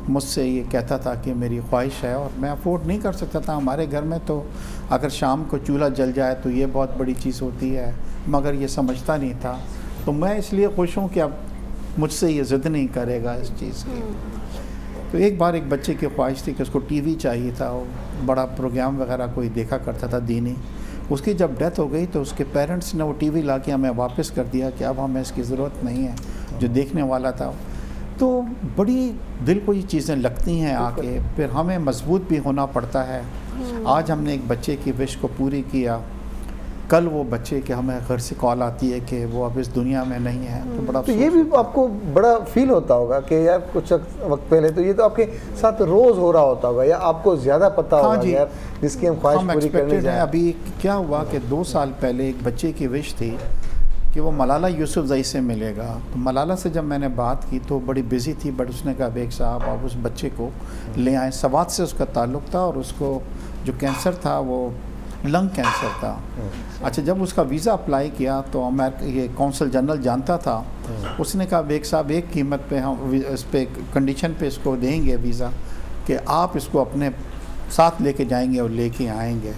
मुझसे ये कहता था कि मेरी ख्वाहिश है और मैं अफोर्ड नहीं कर सकता था। हमारे घर में तो अगर शाम को चूल्हा जल जाए तो ये बहुत बड़ी चीज़ होती है, मगर ये समझता नहीं था। तो मैं इसलिए खुश हूँ कि अब मुझसे ये ज़िद नहीं करेगा इस चीज़ की। तो एक बार एक बच्चे की ख्वाहिश थी कि उसको टीवी चाहिए था, वो बड़ा प्रोग्राम वगैरह कोई देखा करता था दीनी। उसकी जब डेथ हो गई तो उसके पेरेंट्स ने वो टीवी ला के हमें वापस कर दिया कि अब हमें इसकी ज़रूरत नहीं है, जो देखने वाला था। तो बड़ी दिल को ये चीज़ें लगती हैं आके, फिर हमें मजबूत भी होना पड़ता है। आज हमने एक बच्चे की विश को पूरी किया, कल वो बच्चे के हमें घर से कॉल आती है कि वो अब इस दुनिया में नहीं है, तो बड़ा तो ये भी आपको बड़ा फील होता होगा कि यार कुछ वक्त पहले तो ये तो आपके साथ रोज़ हो रहा होता होगा, या आपको ज़्यादा पता होगा जी, यार जिसकी हम ख्वाहिश पूरी करने जाएं। अभी क्या हुआ कि 2 साल पहले एक बच्चे की विश थी कि वो मलाला यूसुफजई से मिलेगा। तो मलाला से जब मैंने बात की तो बड़ी बिजी थी, बट उसने कहा बेग साहब आप उस बच्चे को ले आए। सवात से उसका ताल्लुक़ था और उसको जो कैंसर था वो लंग कैंसर था। अच्छा, जब उसका वीज़ा अप्लाई किया तो ये कौंसल जनरल जानता था, उसने कहा बेग साहब एक कीमत पे हम इस पे कंडीशन पे इसको देंगे वीज़ा कि आप इसको अपने साथ लेके जाएंगे और लेके आएंगे।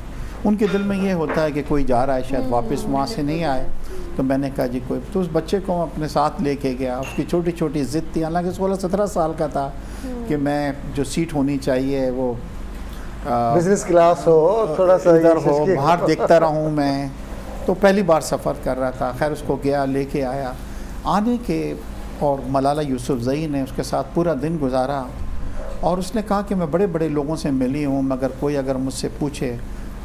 उनके दिल में ये होता है कि कोई जा रहा है शायद वापस वहाँ से नहीं आए। तो मैंने कहा जी कोई, तो उस बच्चे को अपने साथ लेके गया। उसकी छोटी छोटी ज़िद थी, हालांकि 16-17 साल का था, कि मैं जो सीट होनी चाहिए वो बिजनेस क्लास हो, थोड़ा सा इधर हो, बाहर देखता रहूँ मैं। तो पहली बार सफ़र कर रहा था। खैर उसको गया, लेके आया। आने के और मलाला यूसुफजई ने उसके साथ पूरा दिन गुजारा, और उसने कहा कि मैं बड़े बड़े लोगों से मिली हूँ, मगर कोई अगर मुझसे पूछे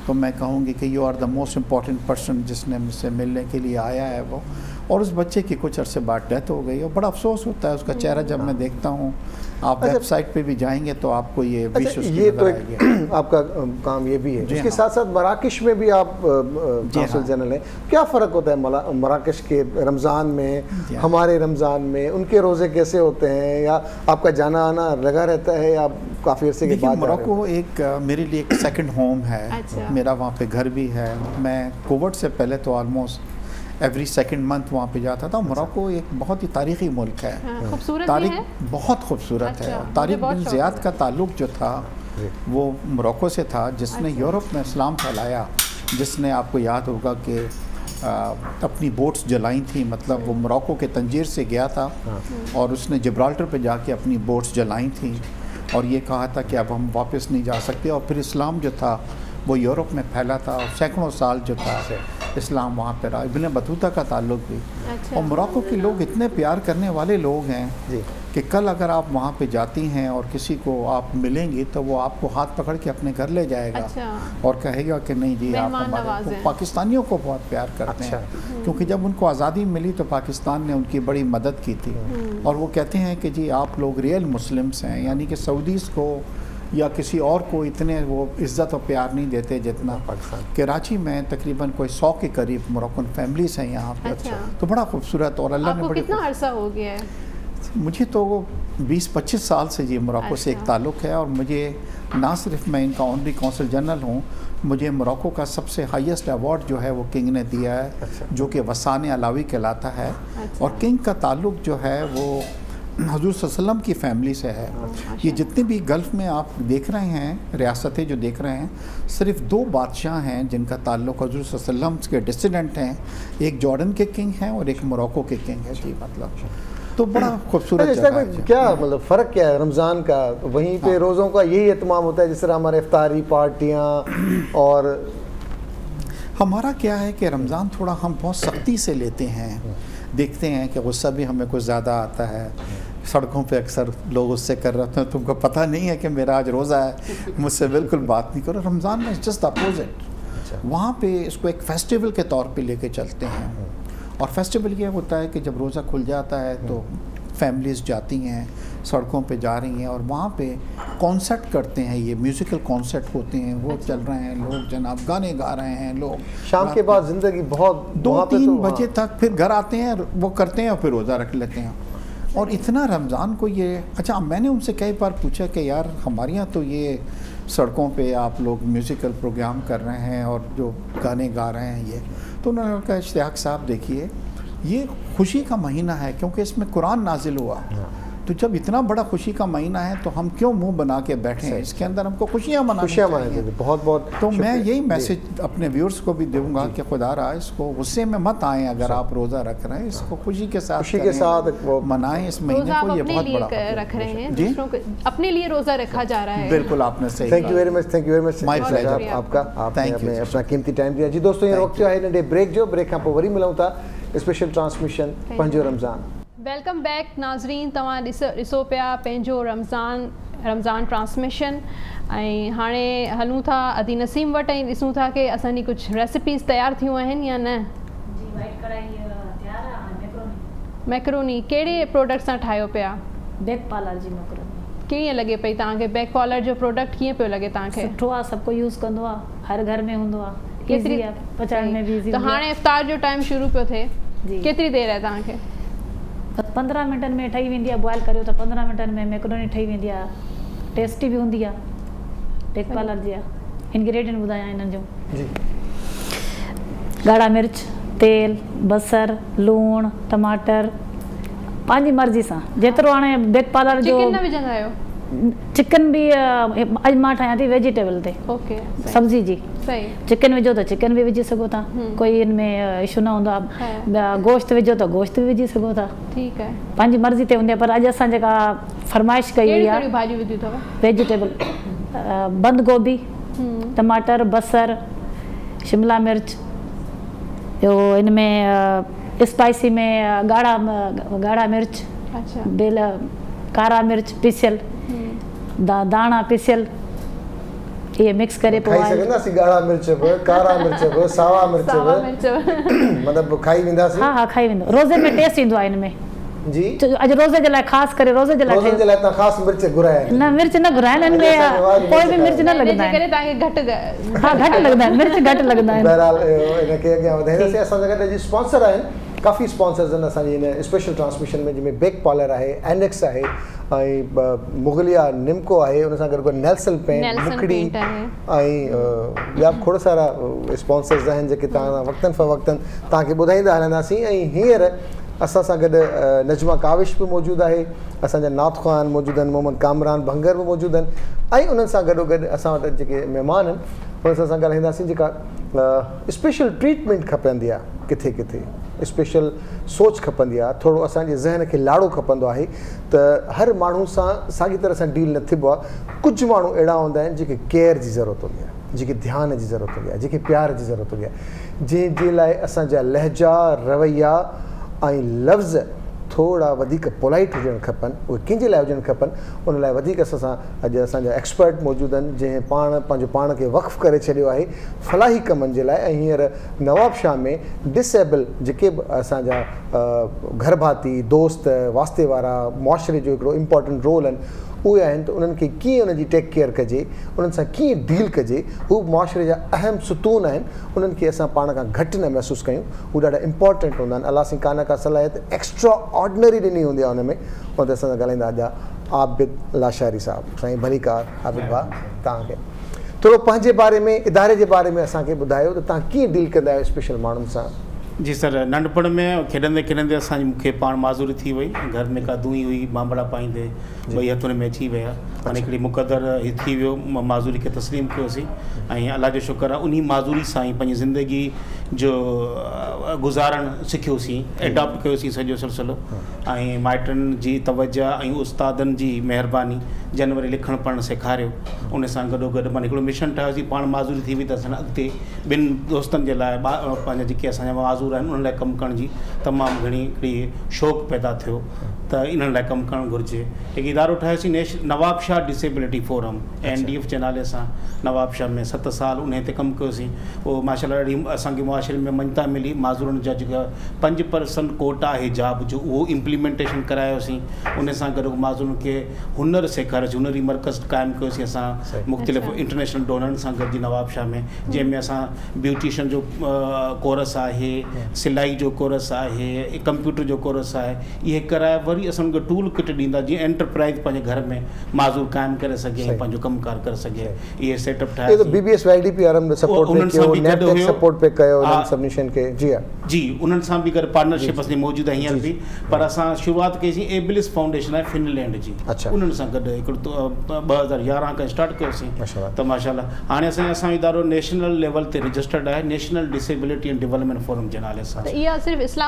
तो मैं कहूँगी कि you are the most important person जिसने मुझसे मिलने के लिए आया है वो। और उस बच्चे की कुछ अरसे बाद डेथ हो गई, और बड़ा अफसोस होता है उसका चेहरा जब मैं देखता हूँ। आप वेबसाइट पे भी जाएंगे तो आपको ये ये तो आपका काम ये भी है। इसके साथ साथ मराकश में भी आप कौंसल जनरल हैं। क्या फ़र्क होता है मराकश के रमज़ान में, हमारे रमज़ान में? उनके रोज़े कैसे होते हैं, या आपका जाना आना लगा रहता है, या काफ़ी अरसे के बाद? मोरक्को एक मेरे लिए एक सेकंड होम है। मेरा वहाँ पे घर भी है। मैं कोविड से पहले तो ऑलमोस्ट एवरी सेकंड मंथ वहाँ पे जाता था। मोरक्को एक बहुत ही तारीख़ी मुल्क है, तारीख बहुत खूबसूरत है। तारिक बिन ज़ियाद का ताल्लुक़ जो था वो मोरक्को से था, जिसने यूरोप में इस्लाम फैलाया, जिसने आपको याद होगा कि अपनी बोट्स जलाई थी। मतलब वो मोरक्को के तंजीर से गया था और उसने जिब्राल्टर पे जाके अपनी बोट्स जलाई थी, और ये कहा था कि अब हम वापस नहीं जा सकते। और फिर इस्लाम जो था वो यूरोप में फैला था, और सैकड़ों साल जो था इस्लाम वहाँ पर रहा। इब्न बतूता का ताल्लुक़ भी। और मोरक्को के लोग इतने प्यार करने वाले लोग हैं कि कल अगर आप वहाँ पे जाती हैं और किसी को आप मिलेंगी तो वो आपको हाथ पकड़ के अपने घर ले जाएगा और कहेगा कि नहीं जी आप हमारे पाकिस्तानियों को बहुत प्यार करते हैं। क्योंकि जब उनको आज़ादी मिली तो पाकिस्तान ने उनकी बड़ी मदद की थी, और वो कहते हैं कि जी आप लोग रियल मुस्लिम्स हैं, यानी कि सऊदीज़ को या किसी और को इतने वो इज़्ज़त और प्यार नहीं देते जितना पाकिस्तान। कराची में तकरीबन कोई 100 के करीब मोरक्कन फैमिलीज़ हैं यहाँ पे। अच्छा। तो बड़ा खूबसूरत, और अल्लाह ने बड़ी, कितना अरसा हो गया है? मुझे तो 20-25 साल से ये मोरक्को से एक ताल्लुक़ है, और मुझे ना सिर्फ मैं इनका ऑनरी कौंसल जनरल हूँ, मुझे मोरक्को का सबसे हाईएस्ट अवार्ड जो है वो किंग ने दिया है। अच्छा। जो कि वसान अलावी कहलाता है। अच्छा। और किंग का ताल्लुक़ जो है वो हजूर सल्लल्लाहु की फ़ैमिली से है। ये जितने भी गल्फ़ में आप देख रहे हैं, रियासतें जो देख रहे हैं, सिर्फ 2 बादशाह हैं जिनका ताल्लुक़ हजूर सल्लल्लाहु के डिसिडेंट हैं। एक जॉर्डन के किंग हैं और एक मोरक्को के किंग है जी। मतलब तो बड़ा खूबसूरत जगह है। क्या मतलब फ़र्क क्या है रमज़ान का? वहीं पे रोज़ों का यही एहतमाम होता है जिस तरह हमारे इफ्तारी पार्टियाँ, और हमारा क्या है कि रमज़ान थोड़ा हम बहुत सख्ती से लेते हैं। देखते हैं कि गुस्सा भी हमें कुछ ज़्यादा आता है। सड़कों पे अक्सर लोग उससे कर रहे होते हैं, तुमको पता नहीं है कि मेरा आज रोज़ा है, मुझसे बिल्कुल बात नहीं करो। रमज़ान में जस्ट अपोजिट, वहाँ पे इसको एक फेस्टिवल के तौर पे लेके चलते हैं। और फेस्टिवल ये होता है कि जब रोज़ा खुल जाता है तो फैमिलीज़ जाती हैं, सड़कों पे जा रही हैं, और वहाँ पे कॉन्सर्ट करते हैं। ये म्यूज़िकल कॉन्सर्ट होते हैं, वो चल रहे हैं, लोग जनाब गाने गा रहे हैं। लोग शाम के बाद ज़िंदगी बहुत 2-3 बजे तक फिर घर आते हैं, वो करते हैं और फिर रोज़ा रख लेते हैं। और इतना रमज़ान को ये, अच्छा मैंने उनसे कई बार पूछा कि यार हमारे यहाँ तो ये सड़कों पे आप लोग म्यूज़िकल प्रोग्राम कर रहे हैं और जो गाने गा रहे हैं ये, तो उन्होंने कहा इश्तियाक साहब देखिए ये खुशी का महीना है क्योंकि इसमें कुरान नाजिल हुआ। तो जब इतना बड़ा खुशी का महीना है तो हम क्यों मुंह बना के बैठे हैं? इसके अंदर हमको खुशियाँ मनानी चाहिए। बहुत बहुत तो मैं यही मैसेज अपने व्यूअर्स को भी दूंगा कि खुदा रहा इसको गुस्से में मत आएँ। अगर आप रोज़ा रख रहे हैं इसको खुशी के साथ वो मनाएं इस महीने को। ये बहुत बड़ा रख रहे हैं, दूसरों को अपने लिए रोज़ा रखा जा रहा है। बिल्कुल आपने सही। Thank U very much, thank U very much आपका, आपने अपना कीमती टाइम दिया जी। दोस्तों ये वक्त आहे नंढे ब्रेक जो, ब्रेक खां पोइ वरी मिलूं था स्पेशल ट्रांसमिशन पंहिंजो रमज़ान। वेलकम बैक नाज़रीन, तव्हां ॾिसो पिया पंहिंजो रमज़ान ट्रांसमिशन। ऐं हाणे हलूं था अदी नसीम वटि ऐं ॾिसूं था कि असांजी कुझु रेसिपीज़ तयारु थियूं आहिनि या न। मैक्रोनी कहिड़े प्रोडक्ट सां ठाहियो पिया? बैक पार्लर जी मैक्रोनी। कीअं लॻे पई तव्हांखे? बैक पार्लर जो प्रोडक्ट कीअं पियो लॻे तव्हांखे? सुठो आहे, सभु कोई यूज़ कंदो आहे, हर घर में हूंदो आहे, केतिरी पचाइण में बि ईज़ी। त हाणे इफ्तार जो टाइम शुरू पियो थिए, केतिरी देरि आहे तव्हांखे? 15 मिंटनि में ठही वेंदी आहे। बॉइल करियो त 15 मिंटनि में मैक्रोनी ठही वेंदी आहे, टेस्टी बि हूंदी आहे। बैक पार्लर जी आहे। इंग्रेडिएंट ॿुधायां हिननि जो जी। ॻाढ़ा मिर्च, तेल, बसर, लूणु, टमाटर, पंहिंजी मर्ज़ी सां जेतिरो। हाणे बैक पार्लर जो चिकन न विझंदा आहियो? चिकन भी अॼु मां ठाहियां थी वेजिटेबल ते। ओके, सब्जी जी। सही। चिकन विझो त चिकन भी विझी सघो था, कोई इनमें इशू न हूंदो आहे। गोश्त विझो त गोश्त भी विझी सघो था। ठीकु आहे, पंहिंजी मर्ज़ी ते हूंदी आहे। पर अॼु असां जेका फरमाइश कई हुई आहे भाॼियूं विधियूं अथव? वेजिटेबल, बंद गोभी, टमाटर, बसर, शिमला मिर्च, ॿियो इनमें स्पाइसी में ॻाढ़ा मिर्च, अच्छा, बेल, कारा मिर्च पिसियल, दाणा पिसियल, ये मिक्स करे खाई सघंदासीं। ॻाढ़ा मिर्च बि, कारा मिर्च बि, सावा मिर्च बि, मतलब खाई वेंदासीं। हाँ खाई वेंदो। रोज़े में टेस्ट ईंदो आहे इनमें जी। अॼु रोज़े जे लाइ ख़ासि करे रोज़े जे लाइ तव्हां ख़ासि मिर्च घुराया? न, मिर्च न घुराया आहिनि, इनमें कोई बि मिर्च न लॻंदा आहिनि। हाँ घटि लॻंदा आहिनि, मिर्च घटि लॻंदा आहिनि। बहरहाल इनखे अॻियां वधाईंदासीं। असां सां गॾु अॼु स्पॉन्सर आहिनि, काफ़ी स्पॉन्सर्स आहिनि असांजी हिन स्पेशल ट्रांसमिशन में, जंहिंमें बैक पार्लर आहे, एनेक्स आहे, ऐं मुगलिया निमको आहे, उन सां गॾु नेल्सन पेंट, मुखड़ी, ऐं ॿिया खोड़ सारा स्पॉन्सर्स आहिनि जेके तव्हां वक़्तनि फ़वक़्तनि तव्हांखे ॿुधाईंदा हलंदासीं। ऐं हींअर असां सां गॾु नजमा काविश बि मौजूदु आहे, असांजा नात ख़्वान मौजूदु आहिनि, मोहम्मद कामरान भंगर बि मौजूदु आहिनि, ऐं उन्हनि सां गॾोगॾु असां वटि जेके महिमान आहिनि उन्हनि सां ॻाल्हाईंदासीं जेका स्पेशल ट्रीटमेंट खपंदी आहे, किथे किथे स्पेशल सोच खपंदी आहे, थोरो असांजे ज़हन खे लाड़ो खपंदो आहे त हर माण्हू सां साॻी तरह सां डील न थिबो आहे। कुझु माण्हू अहिड़ा हूंदा आहिनि जेके केयर जी ज़रूरत हूंदी आहे, जेके ध्यान जी ज़रूरत हूंदी आहे, जेके प्यार जी ज़रूरत हूंदी आहे, जंहिंजे लाइ असांजा लहजा, रवैया ऐं लफ़्ज़ थोड़ा वधीक पोलाइट हुजणु खपनि, उहे कंहिंजे लाइ हुजणु खपनि, उन लाइ वधीक असां अॼु असांजा एक्सपर्ट मौजूदु आहिनि जंहिं पंहिंजो पाण खे वक़्फ़ करे छॾियो आहे फलाही कमनि जे लाइ। ऐं हींअर नवाबशाह में डिसेबल जेके बि असांजा घर भाती, दोस्त, वास्ते वारा, मुआशरे जो हिकिड़ो इम्पॉर्टेंट रोल आहिनि, उहे आहिनि त उन्हनि खे कीअं उनजी टेक केयर कजे, उन्हनि सां कीअं डील कजे, हू मुआशिरे जा अहम सुतून आहिनि, उन्हनि खे असां पाण खां घटि न महसूसु कयूं। हू ॾाढा इम्पॉर्टेंट हूंदा आहिनि। अलाह सिंह काना का सलाहियत एक्स्ट्रा ऑर्डिनरी ॾिनी हूंदी आहे हुन में। उन ते असां ॻाल्हाईंदा अॼु आबिद लाशारी साहिबु। साईं भलीकार आबिद भाउ, तव्हांखे थोरो पंहिंजे बारे में, इदारे जे बारे में असांखे ॿुधायो त तव्हां कीअं डील कंदा आहियो स्पेशल माण्हुनि सां। जी सर, नंढपण में खेॾंदे खेॾंदे असांजी मूंखे पाण माज़ूरी थी वई। घर में का दुई हुई, बांबड़ा पाईंदे ॿई हथुनि में अची विया। हाणे हिकिड़ी मुक़दर ही थी वियो, माज़ूरी खे तस्लीम कयोसीं ऐं अलाह जो शुक्र आहे उन माज़ूरी सां ई पंहिंजी ज़िंदगी जो गुज़ारणु सिखियोसीं, एडॉप्ट कयोसीं सॼो सिलसिलो। ऐं माइटनि जी तवजह ऐं उस्तादनि जी महिरबानी जन वरी लिखणु पढ़णु सेखारियो। उन सां गॾोगॾु माना हिकिड़ो मिशन ठाहियोसीं। पाण माज़ूरी थी वई त असां अॻिते ॿिनि दोस्तनि जे लाइ पंहिंजा जेके असांजा माज़ूर आहिनि उन्हनि लाइ कमु करण जी तमामु घणी हिकिड़ी शौक़ु पैदा थियो त इन्हनि लाइ कमु करणु घुरिजे। हिकु इदारो ठाहियोसीं Nawab Shah disability forum, NDF जे नाले सां। नवाब शाह में 7 साल उन ते कमु कयोसीं। उहो माशाअल्लाह ॾाढी असांखे मुआशिरे में मञता मिली। माज़ूरनि जा जेका 5% कोटा हिजाब जो उहो इम्प्लीमेंटेशन करायोसीं। उन सां गॾु माज़ूरनि खे हुनर सेखारियोसीं। हुनरी मर्कज़ क़ाइमु कयोसीं असां मुख़्तलिफ़ इंटरनेशनल डोनरनि सां गॾिजी नवाब शाह में, जंहिंमें असां ब्यूटिशियन जो कोर्स आहे, सिलाई जो कोर्स आहे, कंप्यूटर जो कोर्स आहे, इहे कराए वरी असां उनखे टूल किट ॾींदा जीअं एंटरप्राइज़ पंहिंजे घर में माज़ूर क़ाइमु करे सघे ऐं पंहिंजो कमकार करे सघे। इहे सेटअप ठाहे BBS YDP आरम सपोर्ट पे कयो सबमिशन के। जी हां जी, उन्हनि सां बि गॾु पार्टनरशिप असांजी मौजूदु आहे हींअर बि। पर असां शुरूआति कईसीं एबिलिस फाउंडेशन आहे फिनलैंड जी, उन्हनि सां गॾु हिकिड़ो 2011 खां स्टार्ट कयोसीं। त माशाअल्लाह हाणे असांजो इदारो नेशनल लेवल ते रजिस्टर्ड आहे, national disability and development forum जे नाले सां। इहा सिर्फ़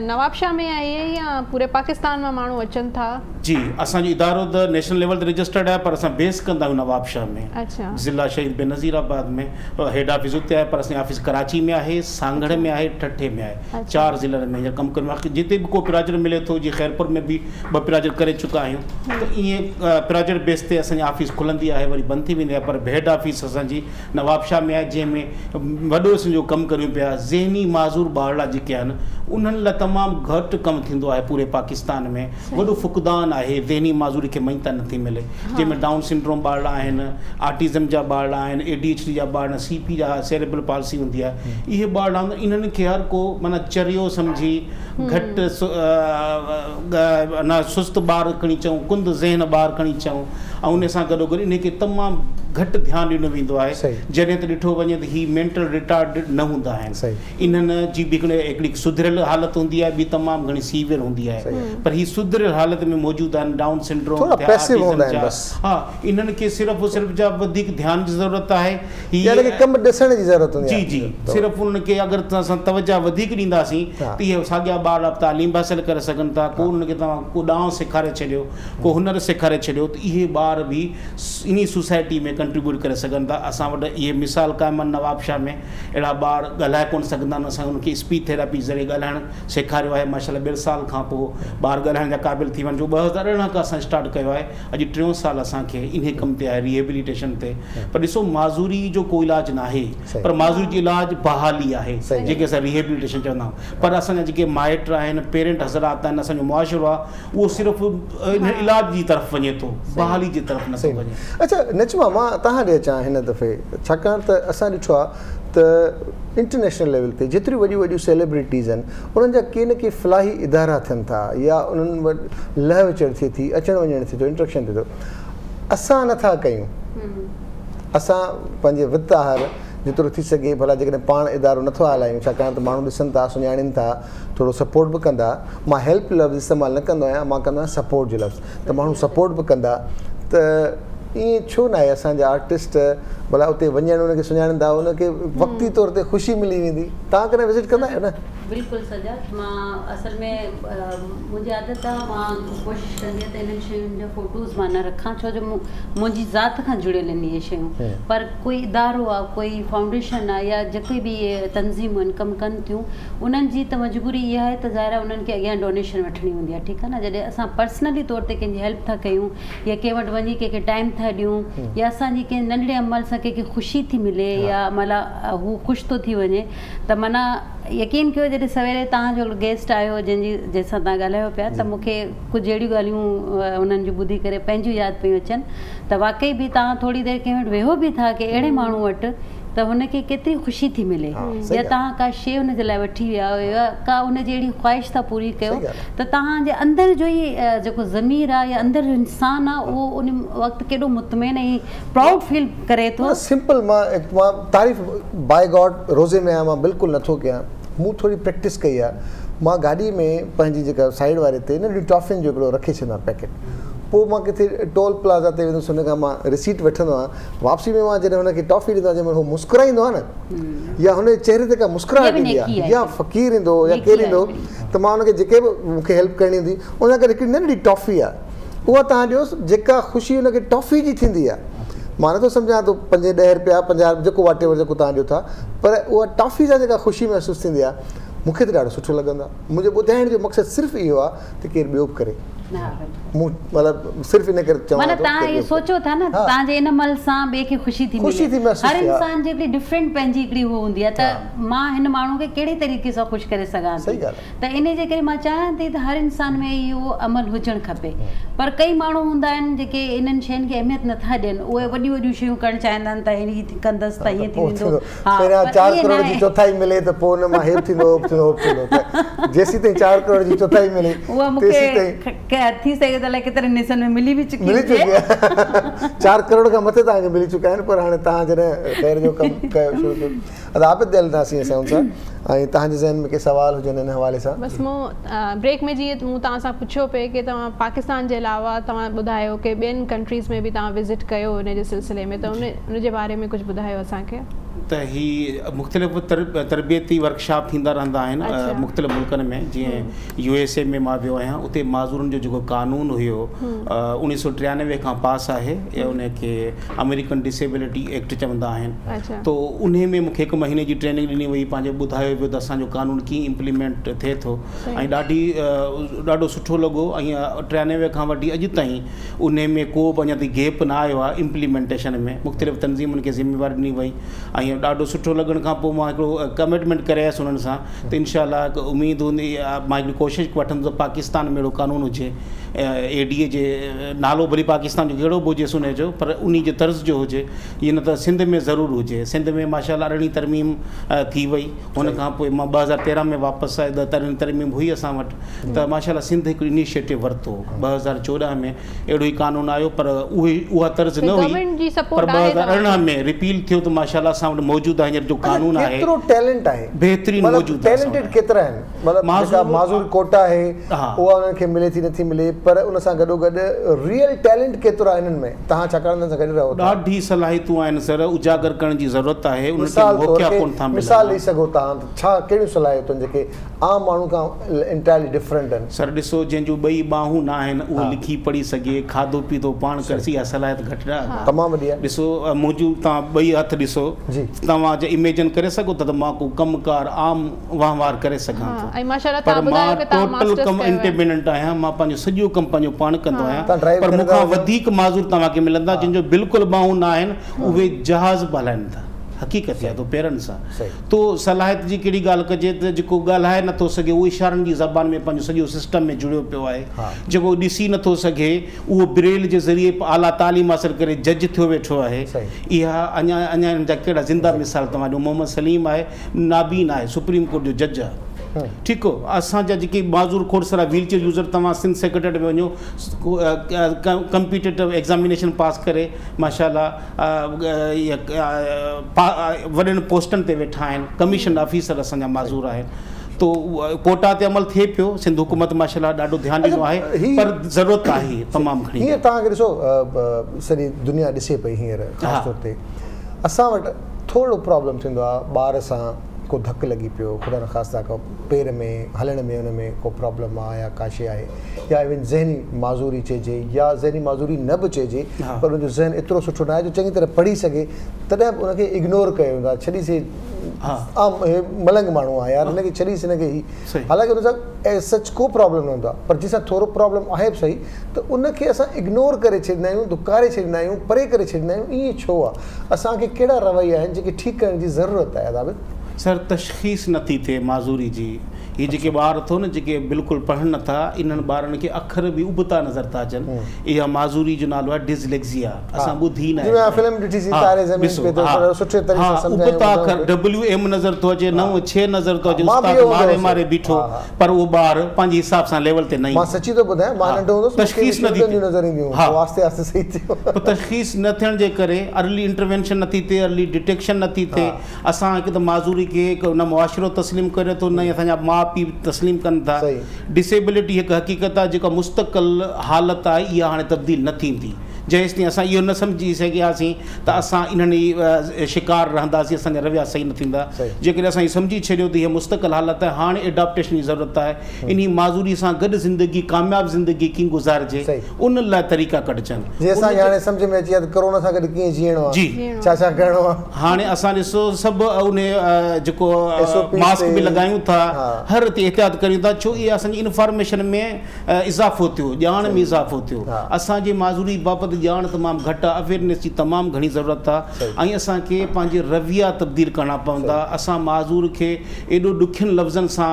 नवाब शाह में आहे या पूरे पाकिस्तान में माण्हू अचनि था? जी, असांजो इदारो त नेशनल लेवल ते रजिस्टर्ड आहे, पर असां बेस कंदा आहियूं नवाब शाह में। अच्छा। ज़िला शहीद बेनज़ीराबाद में हेड ऑफिस उते आहे, पर असांजी ऑफिस कराची में आहे, सांगड़ में आहे, ठठे में आहे। 4 ज़िलनि में हींअर कमु करियो आहे। जिते बि को पिराजर मिले थो, जीअं ख़ैरपुर में बि 2 पिराजर करे चुका आहियूं। त ईअं पिराजर बेस ते असांजी ऑफिस खुलंदी आहे, वरी बंदि थी वेंदी आहे। पर हेड ऑफिस असांजी नवाब शाह में आहे, जंहिंमें वॾो असांजो कमु करियूं पिया। ज़हनी माज़ूर ॿारड़ा जेके आहिनि उन्हनि लाइ तमामु घटि कमु थींदो आहे पूरे पाकिस्तान में। वॾो फुक़दान आहे, ज़हनी माज़ूरी खे मञता नथी मिले, जंहिंमें डाउन सिंड्रोम ॿारड़ा आहिनि, ऑटिज़म जा ॿारड़ा आहिनि, ADHD जा ॿार, CP जा सेरेब्रल पाल्सी हूंदी आहे। इहे ॿारड़ा इन्हनि खे हर को माना चरियो सम्झी घटि अञा सुस्त ॿार खणी अचूं, कुंद ज़हन ॿार खणी अचूं, ऐं उन सां गॾोगॾु इनखे तमामु घटि ध्यानु ॾिनो वेंदो आहे। जॾहिं त ॾिठो वञे त ही मेंटल रिटार्ड न हूंदा आहिनि। इन्हनि जी बि हिकिड़ी सुधरियल हालति हूंदी आहे, ॿी तमामु घणी सीवियर हूंदी आहे। पर ही सुधरियल हालति में मौजूदु आहिनि। डाउन सिंड्रोम हा, इन्हनि खे सिर्फ़ु जा वधीक ध्यान जी ज़रूरत आहे। कमु ॾिसण जी ज़रूरत हूंदी आहे। जी, सिर्फ़ु उनखे अगरि असां तवजह वधीक ॾींदासीं त इहे साॻिया ॿार तालीम हासिल करे सघनि था। को उनखे तव्हां को ॾांहुं सेखारे छॾियो, को हुनर सेखारे छॾियो, त इहे ॿार बि इन सोसाइटी में कंट्रीब्यूट करे सघनि था। असां वटि इहे मिसाल क़ाइमु आहिनि नवाब शाह में। अहिड़ा ॿार ॻाल्हाए कोन सघंदा आहिनि, असां उनखे स्पीच थेरेपी ज़रिए ॻाल्हाइणु सेखारियो आहे। माशाअल्लाह 2 साल खां पोइ ॿार ॻाल्हाइण जा क़ाबिल थी वञनि। जो 2018 खां असां स्टार्ट कयो आहे, अॼु 3 साल असांखे इन कम ते आहे, रिहेबिलिटेशन ते। पर ॾिसो, माज़ूरी जो को इलाज न आहे, पर माज़ूरी जो इलाज बहाली आहे, जेके असां रिहेबिलिटेशन चवंदा आहियूं। पर असांजा जेके माइट आहिनि, पेरेंट हज़रात आहिनि, असांजो मुआशिरो आहे, उहो सिर्फ़ु इलाज जी तरफ़ वञे थो, बहाली जी तरफ़ नथो वञे। अच्छा नजमा, मां तव्हां ॾे अचां हिन दफ़े, छाकाणि त असां ॾिठो आहे त इंटरनेशनल लेवल ते जेतिरियूं वॾियूं वॾियूं सेलिब्रिटीज़ आहिनि, उन्हनि जा के न के फलाही इदारा थियनि था, या उन्हनि वटि लह विचड़ थिए थी, अचणु वञणु थिए थो, इंट्रैक्शन थिए थो। असां नथा कयूं। असां पंहिंजे वित आहार जेतिरो थी सघे भला, जेकॾहिं पाण इदारो नथो हलायूं, छाकाणि त माण्हू ॾिसनि था, सुञाणनि था, थोरो सपोर्ट बि कंदा। मां हेल्प लफ़्ज़ इस्तेमालु न कंदो आहियां, मां कंदो आहियां सपोर्ट जो लफ़्ज़। त माण्हू सपोर्ट बि कंदा। त ईअं छो न आहे असांजा आर्टिस्ट भला उते वञणु, उनखे सुञाणींदा, उनखे वक़्ती तौर ते ख़ुशी मिली वेंदी। तव्हां कॾहिं विज़िट कंदा आहियो न? बिल्कुलु सजाद, मां असल में मुंहिंजी आदत आहे, मां कोशिशि कंदी आहियां त इन्हनि शयुनि जा फ़ोटोज़ मां न रखां, छो जो मुंहिंजी ज़ात खां जुड़ियल आहिनि इहे शयूं। पर कोई इदारो आहे, कोई फाउंडेशन आहे, या जेके बि इहे तंज़ीमूं आहिनि कमु कनि थियूं, उन्हनि जी त मजबूरी इहा आहे त ज़ाहिर आहे उन्हनि खे अॻियां डोनेशन वठणी हूंदी आहे। ठीकु आहे न? जॾहिं असां पर्सनली तौर ते कंहिंजी हेल्प था कयूं, या कंहिं वटि वञी कंहिंखे टाइम था ॾियूं या असांजी कंहिं नंढड़े अमल सां कंहिंखे ख़ुशी थी मिले या मतिलबु हू ख़ुशि थो थी वञे त माना यकीन कयो जॾहिं सवेरे तव्हांजो गेस्ट आयो जंहिंसां तव्हां ॻाल्हायो पिया त मूंखे कुझु अहिड़ियूं ॻाल्हियूं उन्हनि जूं ॿुधी करे पंहिंजूं यादि पियूं अचनि त वाक़ई बि तव्हां थोरी देरि कंहिं वटि वेहो बि था की अहिड़े माण्हू वटि त हुनखे केतिरी ख़ुशी थी मिले या तव्हां का शइ हुनजे लाइ वठी विया आहियो या का हुनजी अहिड़ी ख़्वाहिश था पूरी कयो त तव्हांजे अंदरि जो ई जेको ज़मीर आहे या अंदरि जो इंसानु आहे उहो उन वक़्तु केॾो मुतमइन ऐं प्राउड फील करे थो। सिंपल मां तारीफ़ बाय गॉड रोज़े में आहियां, मां बिल्कुलु नथो कयां, मूं थोरी प्रैक्टिस कई आहे। मां गाॾी में पंहिंजी जेका साइड वारे ते नंढी टॉफ़ियुनि जो हिकिड़ो रखे छॾियो आहे पैकेट, पोइ मां किथे टोल प्लाज़ा ते वेंदुसि हुन खां मां रिसीट वठंदो आहियां, वापसी में मां जॾहिं हुनखे टॉफ़ी ॾींदो आहियां जंहिंमहिल हू मुस्कुराईंदो आहे न या हुनजे चहिरे ते का मुस्कुराहट ईंदी आहे या फ़क़ीर ईंदो या केरु ईंदो त मां हुनखे जेके बि मूंखे हेल्प करणी हूंदी उन करे हिकिड़ी नंढी टॉफ़ी आहे उहा तव्हां ॾियोसि जेका ख़ुशी हुनखे टॉफ़ी जी थींदी आहे। मां नथो सम्झां थो 5-10 रुपया 50 जेको वाटेवर जेको तव्हां ॾियो था, पर उहा टॉफ़ी सां जेका ख़ुशी महसूसु थींदी आहे मूंखे त ॾाढो सुठो लॻंदो आहे। मुंहिंजो ॿुधाइण जो मक़सदु सिर्फ़ु इहो आहे त केरु ॿियो बि करे, मतलब सिर्फ इन करे चवां मतलब ता ये सोचो था ना ता जे इन मल सा बे के खुशी थी हर इंसान जे डिफरेंट पंजी इकड़ी हो हुंदी है त मां इन मानू के केड़े तरीके से खुश करे सगा त इने जे करे मां चाहां थी त हर इंसान में यो अमल हुजण खपे। पर कई मानू हुंदा हैं जेके इनन शेन के अहमियत न था देन ओए वडी वडी शयू करण चाहंदन त इनी कंदस त ये थी विंदो पेरा 4 करोड़ जी चौथाई मिले त पो न मां हेप थींदो त जेसी ते 4 करोड़ जी चौथाई मिले तेसी ते के थी सके त कितने निशन में मिली भी चुकी है 4 करोड़ का मथे ताके मिली चुका है पर हाने ता जने खैर जो कम कयो शुरू कयो अदाब दिल दासी असा उनसा आई ता जे जहन में के सवाल हो जने हवाले सा बस मो ब्रेक में जी मु ता सा पूछो पे के ता पाकिस्तान जे अलावा ता बुधायो के बेन कंट्रीज में भी ता विजिट कयो ने जे सिलसिले में तो उन जे बारे में कुछ बुधायो असा के त ही मुख्तलिफ तरबियती वर्कशॉप थींदा रहंदा आहिनि मुख्तलिफ मुल्कनि में जीअं USA में मां वियो आहियां उते माज़ूरनि जो जेको कानून हुयो 1993 खां पास आहे उनखे अमेरिकन डिसेबिलिटी एक्ट चवंदा आहिनि तो उन में मूंखे 1 महीने जी ट्रेनिंग ॾिनी वई पंहिंजो ॿुधायो वियो त असांजो कानून कीअं इम्प्लीमेंट थिए थो ऐं ॾाढो सुठो लॻो ऐं 93 खां वठी अॼु ताईं उन में को बि अञा ताईं गैप न आयो आहे इम्प्लीमेंटेशन में मुख्तलिफ तंज़ीमुनि खे ज़िम्मेवारी ॾिनी वई ऐं ॾाढो सुठो लॻण खां पोइ मां हिकिड़ो कमिटमेंट करियसि उन्हनि सां त इनशाअल्लाह उमेदु हूंदी मां हिकिड़ी कोशिशि वठंदुसि पाकिस्तान में अहिड़ो कानून हुजे ADA जे नालो भली पाकिस्तान जो कहिड़ो बि हुजेसि उनजो पर उन जे तर्ज़ जो हुजे ईअं न त सिंध में ज़रूरु हुजे। सिंध में माशाअल्लाह 8वीं तरमीम थी वई हुन खां पोइ मां 2013 में वापसि आयो 10 तरमीम हुई असां वटि त माशाअल्लाह सिंध हिकु इनिशिएटिव वरितो 2014 में अहिड़ो ई कानून आयो पर उहा तर्ज़ न हुई पर 2018 में रिपील थियो त माशाअल्लाह असां वटि मौजूदु आहे हींअर जो कानून आहे केतिरो टैलेंट आहे बहितरीन मौजूदु आहे टैलेंटेड केतिरा आहिनि मतलब माज़ूर कोटा आहे उहा उन्हनि खे मिले थी नथी मिले पर उन सां गॾोगॾु रियल टैलेंट केतिरो आहे इन्हनि में तव्हां छाकाणि उन्हनि सां गॾु रहो ॾाढी सलाहियतूं आहिनि सर उजागर करण जी ज़रूरत आहे उनखे मौक़ा कोन था मिलनि। मिसाल ॾेई सघो तव्हां छा कहिड़ियूं सलाहियतूं जेके आम माण्हू खां इंटायरली डिफरेंट आहिनि। सर ॾिसो जंहिंजूं 2 बाहूं न आहिनि उहो लिखी पढ़ी सघे खाधो पीतो पाण करे सघे सलाहियत घटि आहे तमामु बढ़िया। ॾिसो मुंहिंजूं तव्हां 2 हथ ॾिसो तव्हां जे इमेजिन करे सघो त मां को कमकार आम वहिंवार करे सघां थो पर मां टोटल कम इंडिपेंडेंट आहियां मां पंहिंजो सॼो कम पंहिंजो पाण कंदो आहियां पर मूंखां वधीक माज़ूर तव्हांखे मिलंदा जिनजो बिल्कुलु बाहूं न आहिनि उहे जहाज़ बि हलाइनि था हक़ीक़त आहे तो पेरनि सां तो सलाहियत जी कहिड़ी ॻाल्हि कजे त जेको ॻाल्हाए नथो सघे उहो इशारनि जी ज़बान में पंहिंजो सॼो सिस्टम में जुड़ियो पियो आहे जेको ॾिसी नथो सघे उहो ब्रेल जे ज़रिए आला तालीम हासिल करे जज थियो वेठो आहे इहा अञा हिन जा कहिड़ा ज़िंदा मिसाल तव्हां ॾियो मोहम्मद सलीम आहे नाबीन आहे सुप्रीम कोर्ट जो जज आहे ठीकु हो असांजा जेके माज़ूर खोड़सरा व्हीलचेयर यूज़र तव्हां सिंध सेक्रेटरी में वञो कम्पीटेटिव एग्ज़ामिनेशन पास करे माशाअल्लाह वॾनि पोस्टनि ते वेठा आहिनि कमीशन ऑफिसर असांजा माज़ूर आहिनि तो कोटा ते अमल थिए पियो सिंध हुकूमत माशाअल्लाह ॾाढो ध्यानु ॾिनो आहे पर ज़रूरत आहे तमामु घणी। हीअं तव्हांखे ॾिसो सॼी दुनिया ॾिसे पई हींअर ख़ासि तौर ते असां वटि थोरो प्रॉब्लम थींदो आहे ॿार सां को धकु लॻी पियो ख़ुदा न ख़ासिता को पेर में हलण में हुन में को प्रॉब्लम आहे या का शइ आहे या इवन ज़हनी माज़ूरी चइजे या ज़हनी माज़ूरी न बि चइजे पर हुनजो ज़हन एतिरो सुठो न आहे जो चङी तरह पढ़ी सघे तॾहिं बि उनखे इग्नोर कयो वेंदो आहे छॾीसीं आम मलंग माण्हू आहे यार हिनखे छॾीसि हिनखे हालांकि हुन सां सच को प्रॉब्लम न हूंदो आहे पर जंहिंसां थोरो प्रॉब्लम आहे बि सही त उनखे असां इग्नोर करे छॾींदा आहियूं दुकारे छॾींदा आहियूं परे करे छॾींदा आहियूं ईअं छो आहे असांखे कहिड़ा रवैया आहिनि जेके ठीकु करण जी ज़रूरत आहे आदाबिद सर तशख़ीस नथी थिए माज़ूरी जी ये जेके ॿार अथव न जेके बिल्कुलु पढ़नि नथा इन्हनि ॿारनि खे अखर बि उबता नज़र था अचनि इहा माज़ूरी जो नालो आहे डिसलेक्सिया असां ॿुधी न उबता अखर WM नज़र थो अचे 9 6 नज़र थो अचे उस्ताद मारे मारे बीठो पर उहो ॿार पंहिंजे हिसाब सां लेवल ते न मां सची थो ॿुधायां मां नंढो हूंदुसि तशख़ीस नथी नज़र ईंदियूं आस्ते आस्ते सही थियो तशख़ीस न थियण जे करे अर्ली इंटरवेंशन नथी थिए अर्ली डिटेक्शन नथी थिए असां हिकु त माज़ूरी खे न मुआशिरो तस्लीम करे थो न असांजा माउ पीउ तस्लीम कनि था डिसेबिलिटी हिकु हक़ीक़त आहे जेका मुस्तक़िल हालत आहे इहा हाणे तब्दील न थींदी जेसि ताईं असां इहो न सम्झी सघियासीं त असां इन्हनि शिकार रहंदासीं असांजा रवैया सही न थींदा जेकॾहिं असां इहो सम्झी छॾियो त हीअ मुस्तक़िल हालत आहे हाणे एडॉप्टेशन जी ज़रूरत आहे इन माज़ूरी सां गॾु ज़िंदगी कामयाबु ज़िंदगी कीअं गुज़ारिजे उन लाइ तरीक़ा कढजनि जीअं असांखे हाणे सम्झ में अची वियो त कोरोना सां गॾु कीअं जीअणो आहे जी छा छा करिणो आहे हाणे असां ॾिसो सभु उन जेको मास्क बि लॻायूं था हर ते एहतियात करियूं था छो इहे असांजी इंफॉर्मेशन में इज़ाफ़ो थियो ॼाण में इज़ाफ़ो थियो असांजी माज़ूरी बाबति ॼाण तमामु घटि आहे अवेयरनेस जी तमामु घणी ज़रूरत आहे ऐं असांखे पंहिंजे रवैया तब्दील करणा पवंदा असां माज़ूर खे एॾो ॾुखियनि लफ़्ज़नि सां